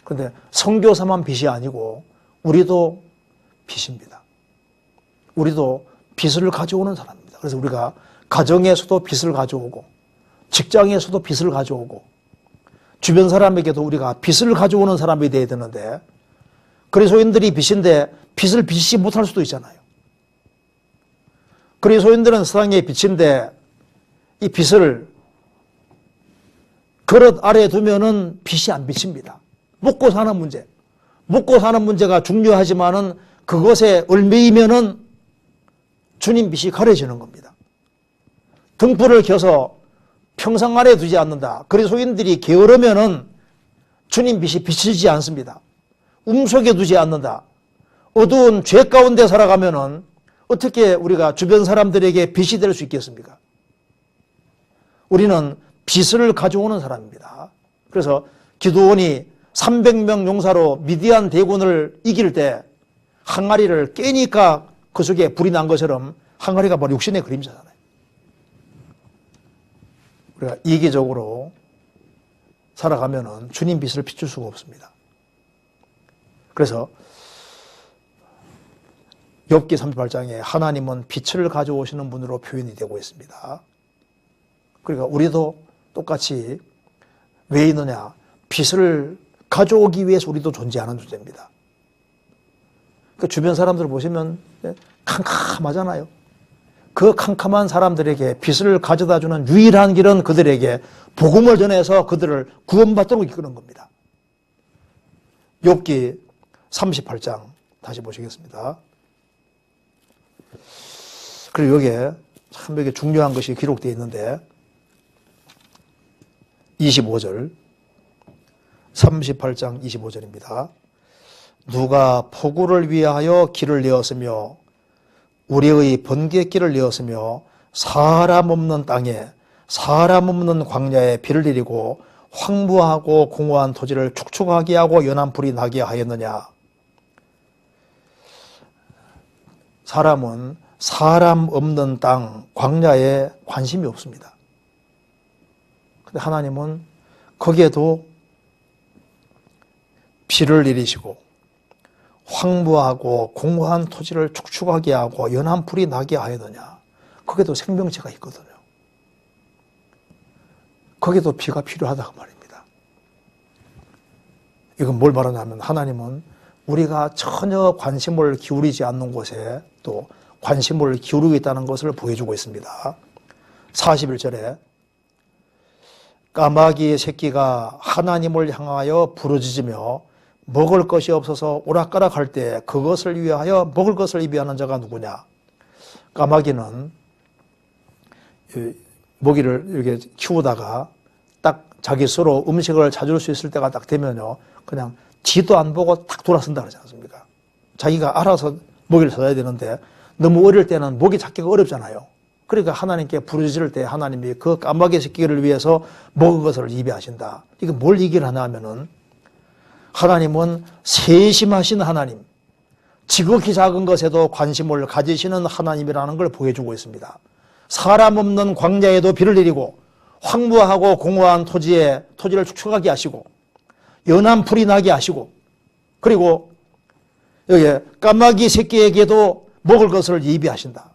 그런데 선교사만 빛이 아니고 우리도 빛입니다. 우리도 빛을 가져오는 사람입니다. 그래서 우리가 가정에서도 빛을 가져오고 직장에서도 빛을 가져오고 주변 사람에게도 우리가 빛을 가져오는 사람이 되어야 되는데 그리스도인들이 빛인데 빛을 비치지 못할 수도 있잖아요. 그리스도인들은 세상의 빛인데 이 빛을 그릇 아래에 두면은 빛이 안 비칩니다. 먹고 사는 문제. 먹고 사는 문제가 중요하지만은 그것에 얽매이면은 주님 빛이 가려지는 겁니다. 등불을 켜서 평상 아래에 두지 않는다. 그리스도인들이 게으르면은 주님 빛이 비치지 않습니다. 음속에 두지 않는다. 어두운 죄 가운데 살아가면은 어떻게 우리가 주변 사람들에게 빛이 될 수 있겠습니까? 우리는 빛을 가져오는 사람입니다. 그래서 기드온이 300명 용사로 미디안 대군을 이길 때 항아리를 깨니까 그 속에 불이 난 것처럼 항아리가 바로 육신의 그림자잖아요. 우리가 이기적으로 살아가면은 주님 빛을 비출 수가 없습니다. 그래서 욥기 38장에 하나님은 빛을 가져오시는 분으로 표현이 되고 있습니다. 그러니까 우리도 똑같이 왜 있느냐? 빛을 가져오기 위해서 우리도 존재하는 존재입니다. 그 주변 사람들 보시면 캄캄하잖아요. 그 캄캄한 사람들에게 빛을 가져다주는 유일한 길은 그들에게 복음을 전해서 그들을 구원받도록 이끄는 겁니다. 욥기 38장 다시 보시겠습니다. 그리고 여기에 참 여기 중요한 것이 기록되어 있는데 25절 38장 25절입니다. 누가 폭우를 위하여 길을 내었으며 우리의 번개길을 내었으며 사람 없는 땅에 사람 없는 광야에 비를 내리고 황무하고 공허한 토지를 축축하게 하고 연한 불이 나게 하였느냐. 사람은 사람 없는 땅 광야에 관심이 없습니다. 근데 하나님은 거기에도 비를 내리시고 황무하고 공허한 토지를 축축하게 하고 연한 불이 나게 하였느냐. 거기에도 생명체가 있거든요. 거기에도 비가 필요하다고 말입니다. 이건 뭘 말하냐면 하나님은 우리가 전혀 관심을 기울이지 않는 곳에 또 관심을 기울이고 있다는 것을 보여주고 있습니다. 41절에 까마귀의 새끼가 하나님을 향하여 부르짖으며 먹을 것이 없어서 오락가락할 때 그것을 위하여 먹을 것을 예비하는 자가 누구냐. 까마귀는 모기를 이렇게 키우다가 딱 자기 스스로 음식을 찾을 수 있을 때가 딱 되면요, 그냥 뒤도 안 보고 딱 돌아선다 그러지 않습니까? 자기가 알아서 모기를 찾아야 되는데 너무 어릴 때는 모기 찾기가 어렵잖아요. 그러니까 하나님께 부르짖을 때 하나님이 그 까마귀 새끼를 위해서 먹은 것을 예비하신다. 이게 뭘 얘기를 하냐 하면은 하나님은 세심하신 하나님, 지극히 작은 것에도 관심을 가지시는 하나님이라는 걸 보여주고 있습니다. 사람 없는 광야에도 비를 내리고 황무하고 공허한 토지를 축축하게 하시고 연한 불이 나게 하시고 그리고 여기 까마귀 새끼에게도 먹을 것을 예비하신다.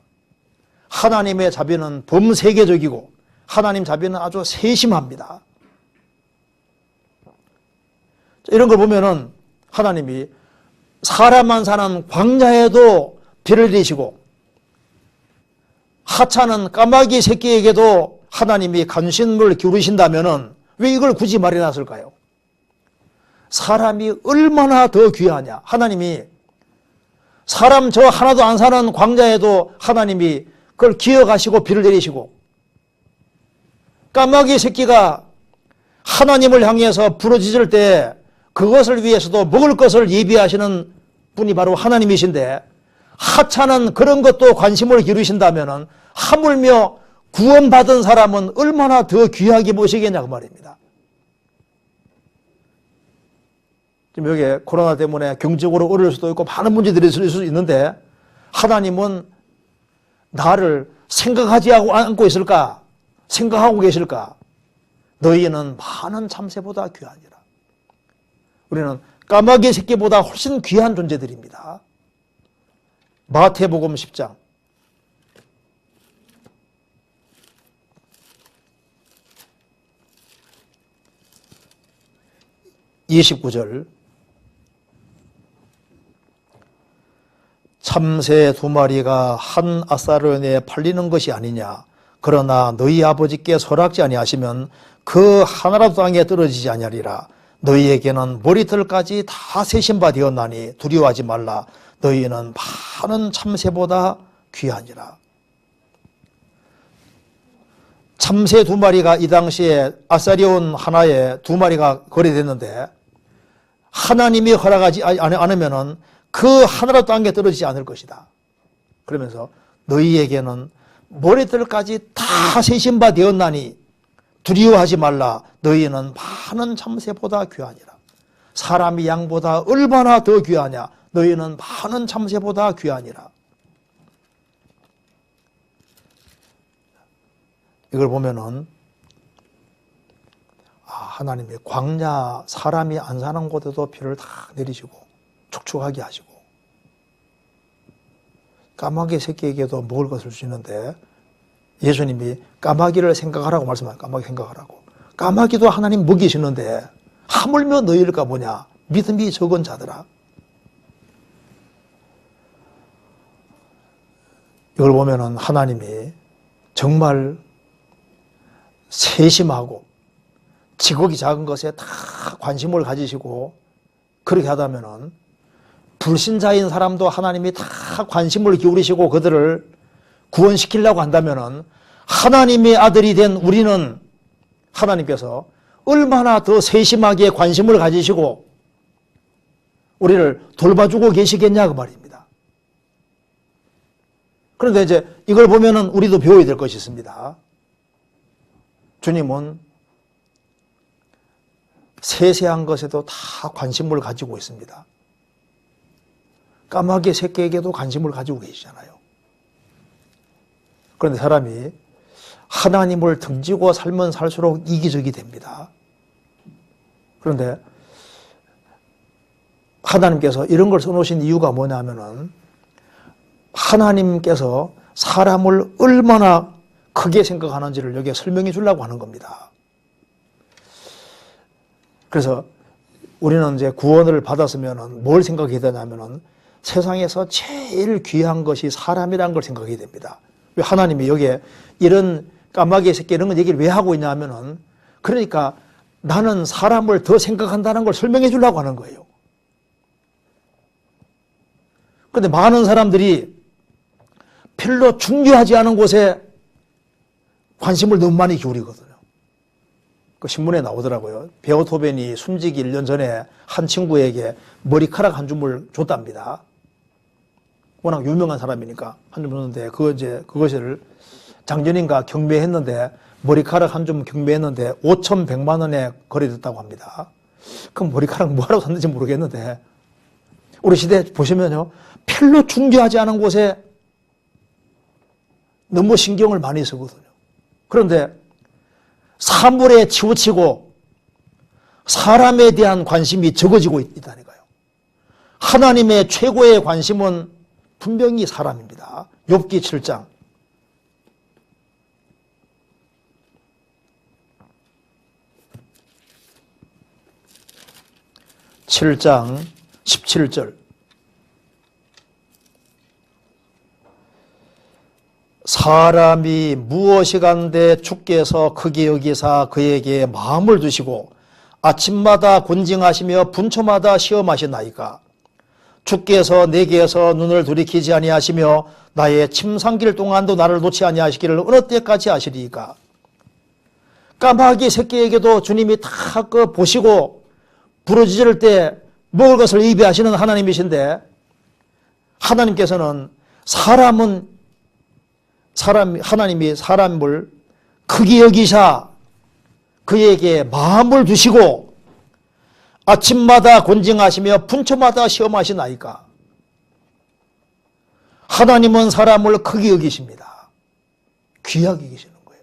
하나님의 자비는 범세계적이고 하나님 자비는 아주 세심합니다. 이런 걸 보면은 하나님이 사람만 사는 광야에도 비를 내시고 하찮은 까마귀 새끼에게도 하나님이 관심을 기울이신다면은 왜 이걸 굳이 마련했을까요? 사람이 얼마나 더 귀하냐. 하나님이 사람 저 하나도 안 사는 광야에도 하나님이 그걸 기억하시고 비를 내리시고 까마귀 새끼가 하나님을 향해서 부르짖을 때 그것을 위해서도 먹을 것을 예비하시는 분이 바로 하나님이신데 하찮은 그런 것도 관심을 기울이신다면 하물며 구원받은 사람은 얼마나 더 귀하게 보시겠냐고 말입니다. 지금 여기 코로나 때문에 경제적으로 어려울 수도 있고 많은 문제들이 있을 수 있는데 하나님은 나를 생각하지 않고 있을까? 생각하고 계실까? 너희는 많은 참새보다 귀하니라. 우리는 까마귀 새끼보다 훨씬 귀한 존재들입니다. 마태복음 10장 29절 참새 2마리가 한 아사르원에 팔리는 것이 아니냐. 그러나 너희 아버지께 설악지 아니하시면 그 하나라도 땅에 떨어지지 아니하리라. 너희에게는 머리털까지 다 세신 바 되었나니 두려워하지 말라. 너희는 많은 참새보다 귀하니라. 참새 2마리가 이 당시에 아사리온 하나에 2마리가 거래됐는데 하나님이 허락하지 않으면은 그 하나라도 땅에 떨어지지 않을 것이다. 그러면서 너희에게는 머리털까지 다 세신 바 되었나니 두려워하지 말라. 너희는 많은 참새보다 귀하니라. 사람이 양보다 얼마나 더 귀하냐. 너희는 많은 참새보다 귀하니라. 이걸 보면은 하나님이 광야 사람이 안 사는 곳에도 비를 다 내리시고 축축하게 하시고 까마귀 새끼에게도 먹을 것을 주시는데 예수님이 까마귀를 생각하라고 말씀하세요. 까마귀 생각하라고. 까마귀도 하나님 먹이시는데 하물며 너희일까 보냐. 믿음이 적은 자들아. 이걸 보면은 하나님이 정말 세심하고 지극히 작은 것에 다 관심을 가지시고 그렇게 하다면은 불신자인 사람도 하나님이 다 관심을 기울이시고 그들을 구원시키려고 한다면은 하나님의 아들이 된 우리는 하나님께서 얼마나 더 세심하게 관심을 가지시고 우리를 돌봐주고 계시겠냐 그 말입니다. 그런데 이제 이걸 보면은 우리도 배워야 될 것이 있습니다. 주님은 세세한 것에도 다 관심을 가지고 있습니다. 까마귀 새끼에게도 관심을 가지고 계시잖아요. 그런데 사람이 하나님을 등지고 살면 살수록 이기적이 됩니다. 그런데 하나님께서 이런 걸 써놓으신 이유가 뭐냐면은 하나님께서 사람을 얼마나 크게 생각하는지를 여기에 설명해 주려고 하는 겁니다. 그래서 우리는 이제 구원을 받았으면은 뭘 생각해야 되냐면은 세상에서 제일 귀한 것이 사람이라는 걸 생각해야 됩니다. 왜 하나님이 여기에 이런 까마귀 새끼 이런 걸 얘기를 왜 하고 있냐면은 그러니까 나는 사람을 더 생각한다는 걸 설명해 주려고 하는 거예요. 그런데 많은 사람들이 별로 중요하지 않은 곳에 관심을 너무 많이 기울이거든요. 그 신문에 나오더라고요. 베토벤이 숨지기 1년 전에 한 친구에게 머리카락 한 줌을 줬답니다. 워낙 유명한 사람이니까 한 줌 줬는데 그것을 작년인가 경매했는데 머리카락 한 줌 경매했는데 5,100만 원에 거래됐다고 합니다. 그럼 머리카락 뭐하러 샀는지 모르겠는데 우리 시대 보시면요. 별로 중요하지 않은 곳에 너무 신경을 많이 쓰거든요. 그런데 사물에 치우치고 사람에 대한 관심이 적어지고 있다니까요. 하나님의 최고의 관심은 분명히 사람입니다. 욥기 7장. 7장 17절. 사람이 무엇이간데 주께서 크게 여기사 그에게 마음을 두시고 아침마다 곤징하시며 분초마다 시험하시나이까. 주께서 내게서 눈을 돌이키지 아니하시며 나의 침상길 동안도 나를 놓지 아니하시기를 어느 때까지 하시리이까. 까마귀 새끼에게도 주님이 다 그 보시고 부르짖을 때 먹을 것을 예비하시는 하나님이신데 하나님께서는 하나님이 사람을 크게 여기사 그에게 마음을 두시고 아침마다 곤징하시며 분초마다 시험하시나이까. 하나님은 사람을 크게 여기십니다. 귀하게 여기시는 거예요.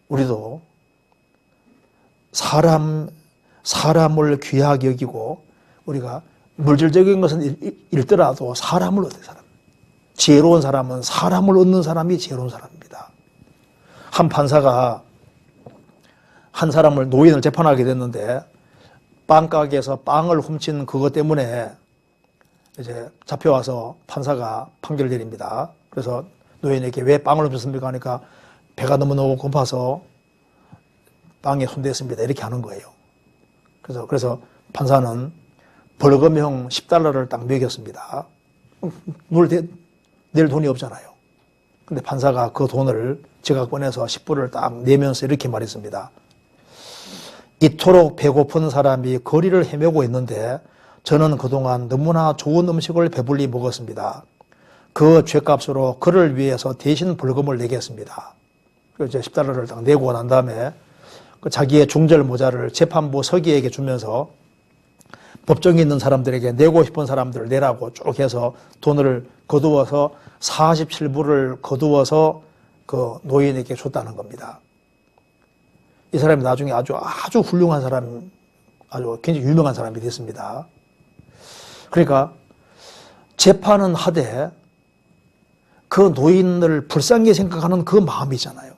우리도 사람을 귀하게 여기고 우리가 물질적인 것은 잃더라도 사람을 얻는 사람. 지혜로운 사람은 사람을 얻는 사람이 지혜로운 사람입니다. 한 판사가 한 사람을 노인을 재판하게 됐는데 빵가게에서 빵을 훔친 그것 때문에 이제 잡혀와서 판사가 판결을 내립니다. 그래서 노인에게 왜 빵을 훔쳤습니까? 하니까 배가 너무너무 고파서 빵에 손댔습니다. 이렇게 하는 거예요. 그래서 판사는 벌금형 10달러를 딱 매겼습니다. 물 낼 돈이 없잖아요. 근데 판사가 그 돈을 지갑 꺼내서 10불을 딱 내면서 이렇게 말했습니다. 이토록 배고픈 사람이 거리를 헤매고 있는데 저는 그동안 너무나 좋은 음식을 배불리 먹었습니다. 그 죗값으로 그를 위해서 대신 벌금을 내겠습니다. 그래서 10달러를 딱 내고 난 다음에 자기의 중절 모자를 재판부 서기에게 주면서 법정에 있는 사람들에게 내고 싶은 사람들을 내라고 쭉 해서 돈을 거두어서 47불을 거두어서 그 노인에게 줬다는 겁니다. 이 사람이 나중에 아주 훌륭한 사람, 아주 굉장히 유명한 사람이 됐습니다. 그러니까 재판은 하되 그 노인을 불쌍히 생각하는 그 마음이잖아요.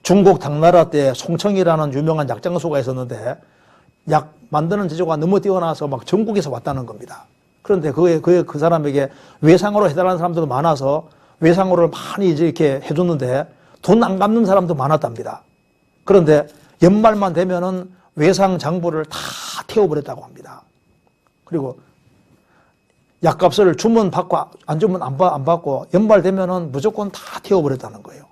중국 당나라 때 송청이라는 유명한 약장수가 있었는데 약 만드는 재주가 너무 뛰어나서 막 전국에서 왔다는 겁니다. 그런데 그 사람에게 외상으로 해달라는 사람들도 많아서 외상으로를 많이 이제 이렇게 해줬는데 돈 안 갚는 사람도 많았답니다. 그런데 연말만 되면은 외상 장부를 다 태워버렸다고 합니다. 그리고 약값을 주면 받고 안 주면 안 받고 연말 되면은 무조건 다 태워버렸다는 거예요.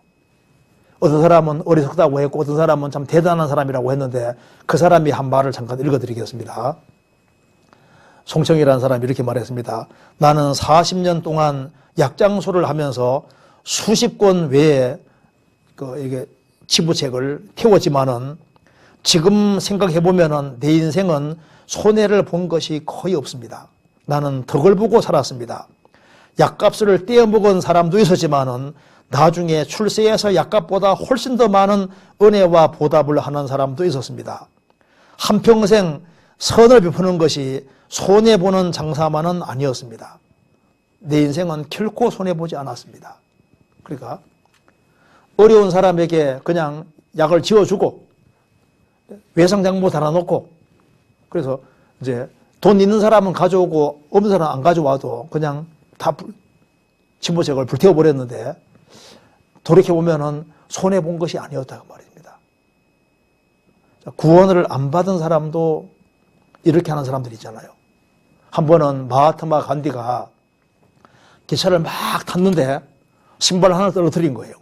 어떤 사람은 어리석다고 했고 어떤 사람은 참 대단한 사람이라고 했는데 그 사람이 한 말을 잠깐 읽어드리겠습니다. 송청이라는 사람이 이렇게 말했습니다. 나는 40년 동안 약장수를 하면서 수십 권 외에 이게 치부책을 태웠지만은 지금 생각해보면은 내 인생은 손해를 본 것이 거의 없습니다. 나는 덕을 보고 살았습니다. 약값을 떼어먹은 사람도 있었지만은 나중에 출세해서 약값보다 훨씬 더 많은 은혜와 보답을 하는 사람도 있었습니다. 한평생 선을 베푸는 것이 손해보는 장사만은 아니었습니다. 내 인생은 결코 손해보지 않았습니다. 그러니까 어려운 사람에게 그냥 약을 지어주고 외상장부 달아놓고 그래서 이제 돈 있는 사람은 가져오고 없는 사람은 안 가져와도 그냥 다 치부책을 불태워버렸는데 돌이켜보면은 손해본 것이 아니었다고 말입니다. 구원을 안 받은 사람도 이렇게 하는 사람들 있잖아요. 한 번은 마하트마 간디가 기차를 막 탔는데 신발 하나 떨어뜨린 거예요.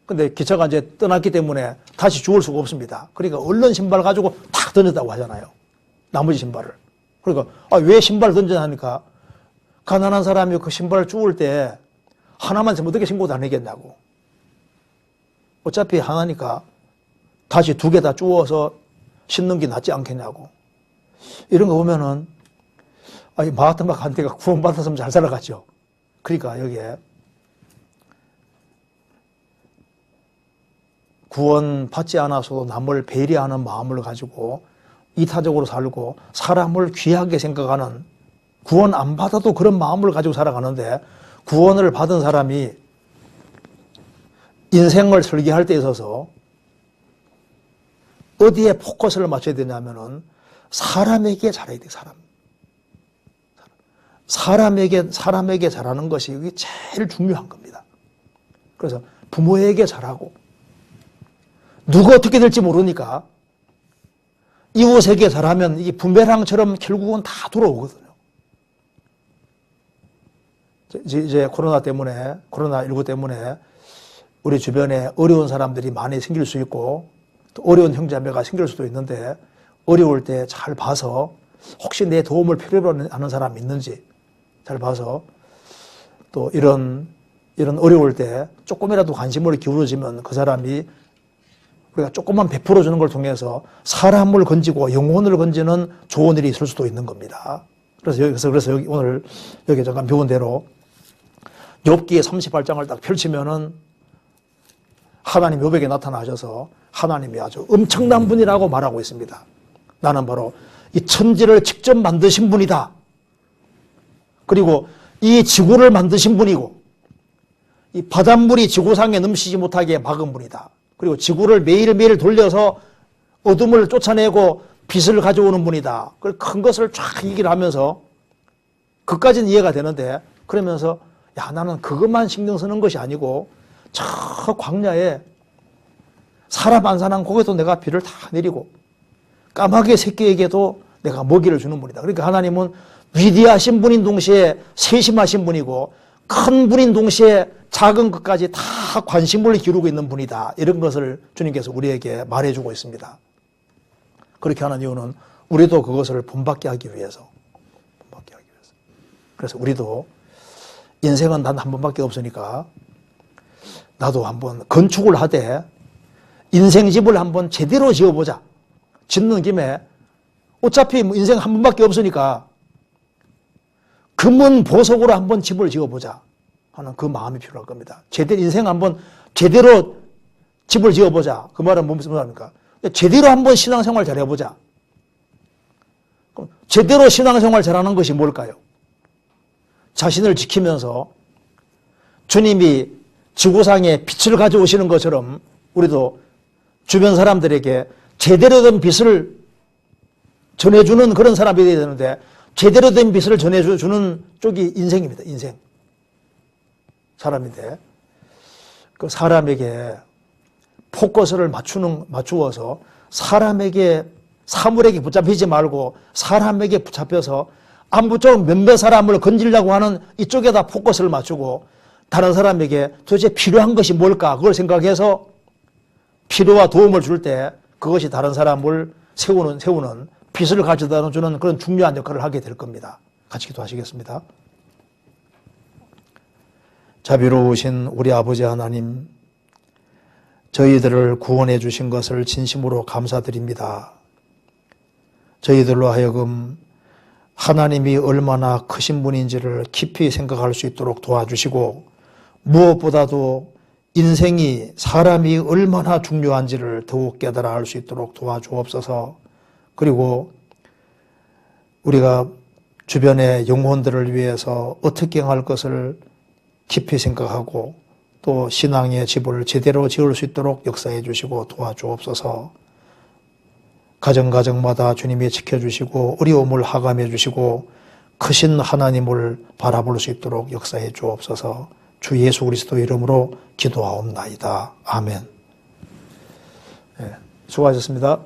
근데 기차가 이제 떠났기 때문에 다시 주울 수가 없습니다. 그러니까 얼른 신발 가지고 탁 던졌다고 하잖아요. 나머지 신발을. 그러니까 왜 신발 던졌냐니까 가난한 사람이 그 신발을 주울 때 하나만 어떻게 신고 다니겠냐고. 어차피 하나니까 다시 두 개 다 주워서 신는 게 낫지 않겠냐고. 이런 거 보면은 마하트마 간디가 구원받았으면 잘 살아갔죠. 그러니까 여기에 구원받지 않아서도 남을 배려하는 마음을 가지고 이타적으로 살고 사람을 귀하게 생각하는 구원 안 받아도 그런 마음을 가지고 살아가는데 구원을 받은 사람이 인생을 설계할 때 있어서 어디에 포커스를 맞춰야 되냐면은 사람에게 잘해야 돼, 사람에게 잘하는 것이 이게 제일 중요한 겁니다. 그래서 부모에게 잘하고 누가 어떻게 될지 모르니까 이웃에게 잘하면 이게 부메랑처럼 결국은 다 돌아오거든요. 이제 코로나19 때문에 우리 주변에 어려운 사람들이 많이 생길 수 있고 또 어려운 형제자매가 생길 수도 있는데 어려울 때 잘 봐서 혹시 내 도움을 필요로 하는 사람이 있는지 잘 봐서 또 이런 어려울 때 조금이라도 관심을 기울여지면 그 사람이 우리가 조금만 베풀어 주는 걸 통해서 사람을 건지고 영혼을 건지는 좋은 일이 있을 수도 있는 겁니다. 그래서 여기 오늘 여기 잠깐 배운 대로 욥기 38장을 딱 펼치면은 하나님 욥에게 나타나셔서 하나님이 아주 엄청난 분이라고 말하고 있습니다. 나는 바로 이 천지를 직접 만드신 분이다. 그리고 이 지구를 만드신 분이고 이 바닷물이 지구상에 넘치지 못하게 막은 분이다. 그리고 지구를 매일매일 돌려서 어둠을 쫓아내고 빛을 가져오는 분이다. 큰 것을 쫙 얘기를 하면서 그까지는 이해가 되는데 그러면서 나는 그것만 신경 쓰는 것이 아니고 저 광야에 사람 안 사는 곳에도 내가 비를 다 내리고 까마귀 새끼에게도 내가 먹이를 주는 분이다. 그러니까 하나님은 위대하신 분인 동시에 세심하신 분이고 큰 분인 동시에 작은 것까지 다 관심을 기울이고 있는 분이다. 이런 것을 주님께서 우리에게 말해주고 있습니다. 그렇게 하는 이유는 우리도 그것을 본받게 하기 위해서. 그래서 우리도 인생은 단 한 번밖에 없으니까 나도 한번 건축을 하되 인생집을 한번 제대로 지어보자. 짓는 김에 어차피 인생 한 번밖에 없으니까 금은 보석으로 한번 집을 지어보자 하는 그 마음이 필요할 겁니다. 인생 한번 제대로 집을 지어보자. 그 말은 무슨 말입니까? 제대로 한번 신앙생활 잘해보자. 그럼 제대로 신앙생활 잘하는 것이 뭘까요? 자신을 지키면서 주님이 지구상에 빛을 가져오시는 것처럼 우리도 주변 사람들에게 제대로 된 빛을 전해주는 그런 사람이 되어야 되는데 제대로 된 빛을 전해주는 쪽이 인생입니다. 인생. 사람인데 그 사람에게 포커스를 맞추어서 사물에게 붙잡히지 말고 사람에게 붙잡혀서 아무쪼록 몇몇 사람을 건지려고 하는 이쪽에다 포커스를 맞추고 다른 사람에게 도대체 필요한 것이 뭘까 그걸 생각해서 필요와 도움을 줄 때 그것이 다른 사람을 세우는 빛을 가져다 주는 그런 중요한 역할을 하게 될 겁니다. 같이 기도하시겠습니다. 자비로우신 우리 아버지 하나님, 저희들을 구원해 주신 것을 진심으로 감사드립니다. 저희들로 하여금 하나님이 얼마나 크신 분인지를 깊이 생각할 수 있도록 도와주시고 무엇보다도 인생이 사람이 얼마나 중요한지를 더욱 깨달아 알 수 있도록 도와주옵소서. 그리고 우리가 주변의 영혼들을 위해서 어떻게 할 것을 깊이 생각하고 또 신앙의 집을 제대로 지을 수 있도록 역사해 주시고 도와주옵소서. 가정마다 주님이 지켜주시고 어려움을 하감해 주시고 크신 하나님을 바라볼 수 있도록 역사해 주옵소서. 주 예수 그리스도 이름으로 기도하옵나이다. 아멘. 네, 수고하셨습니다.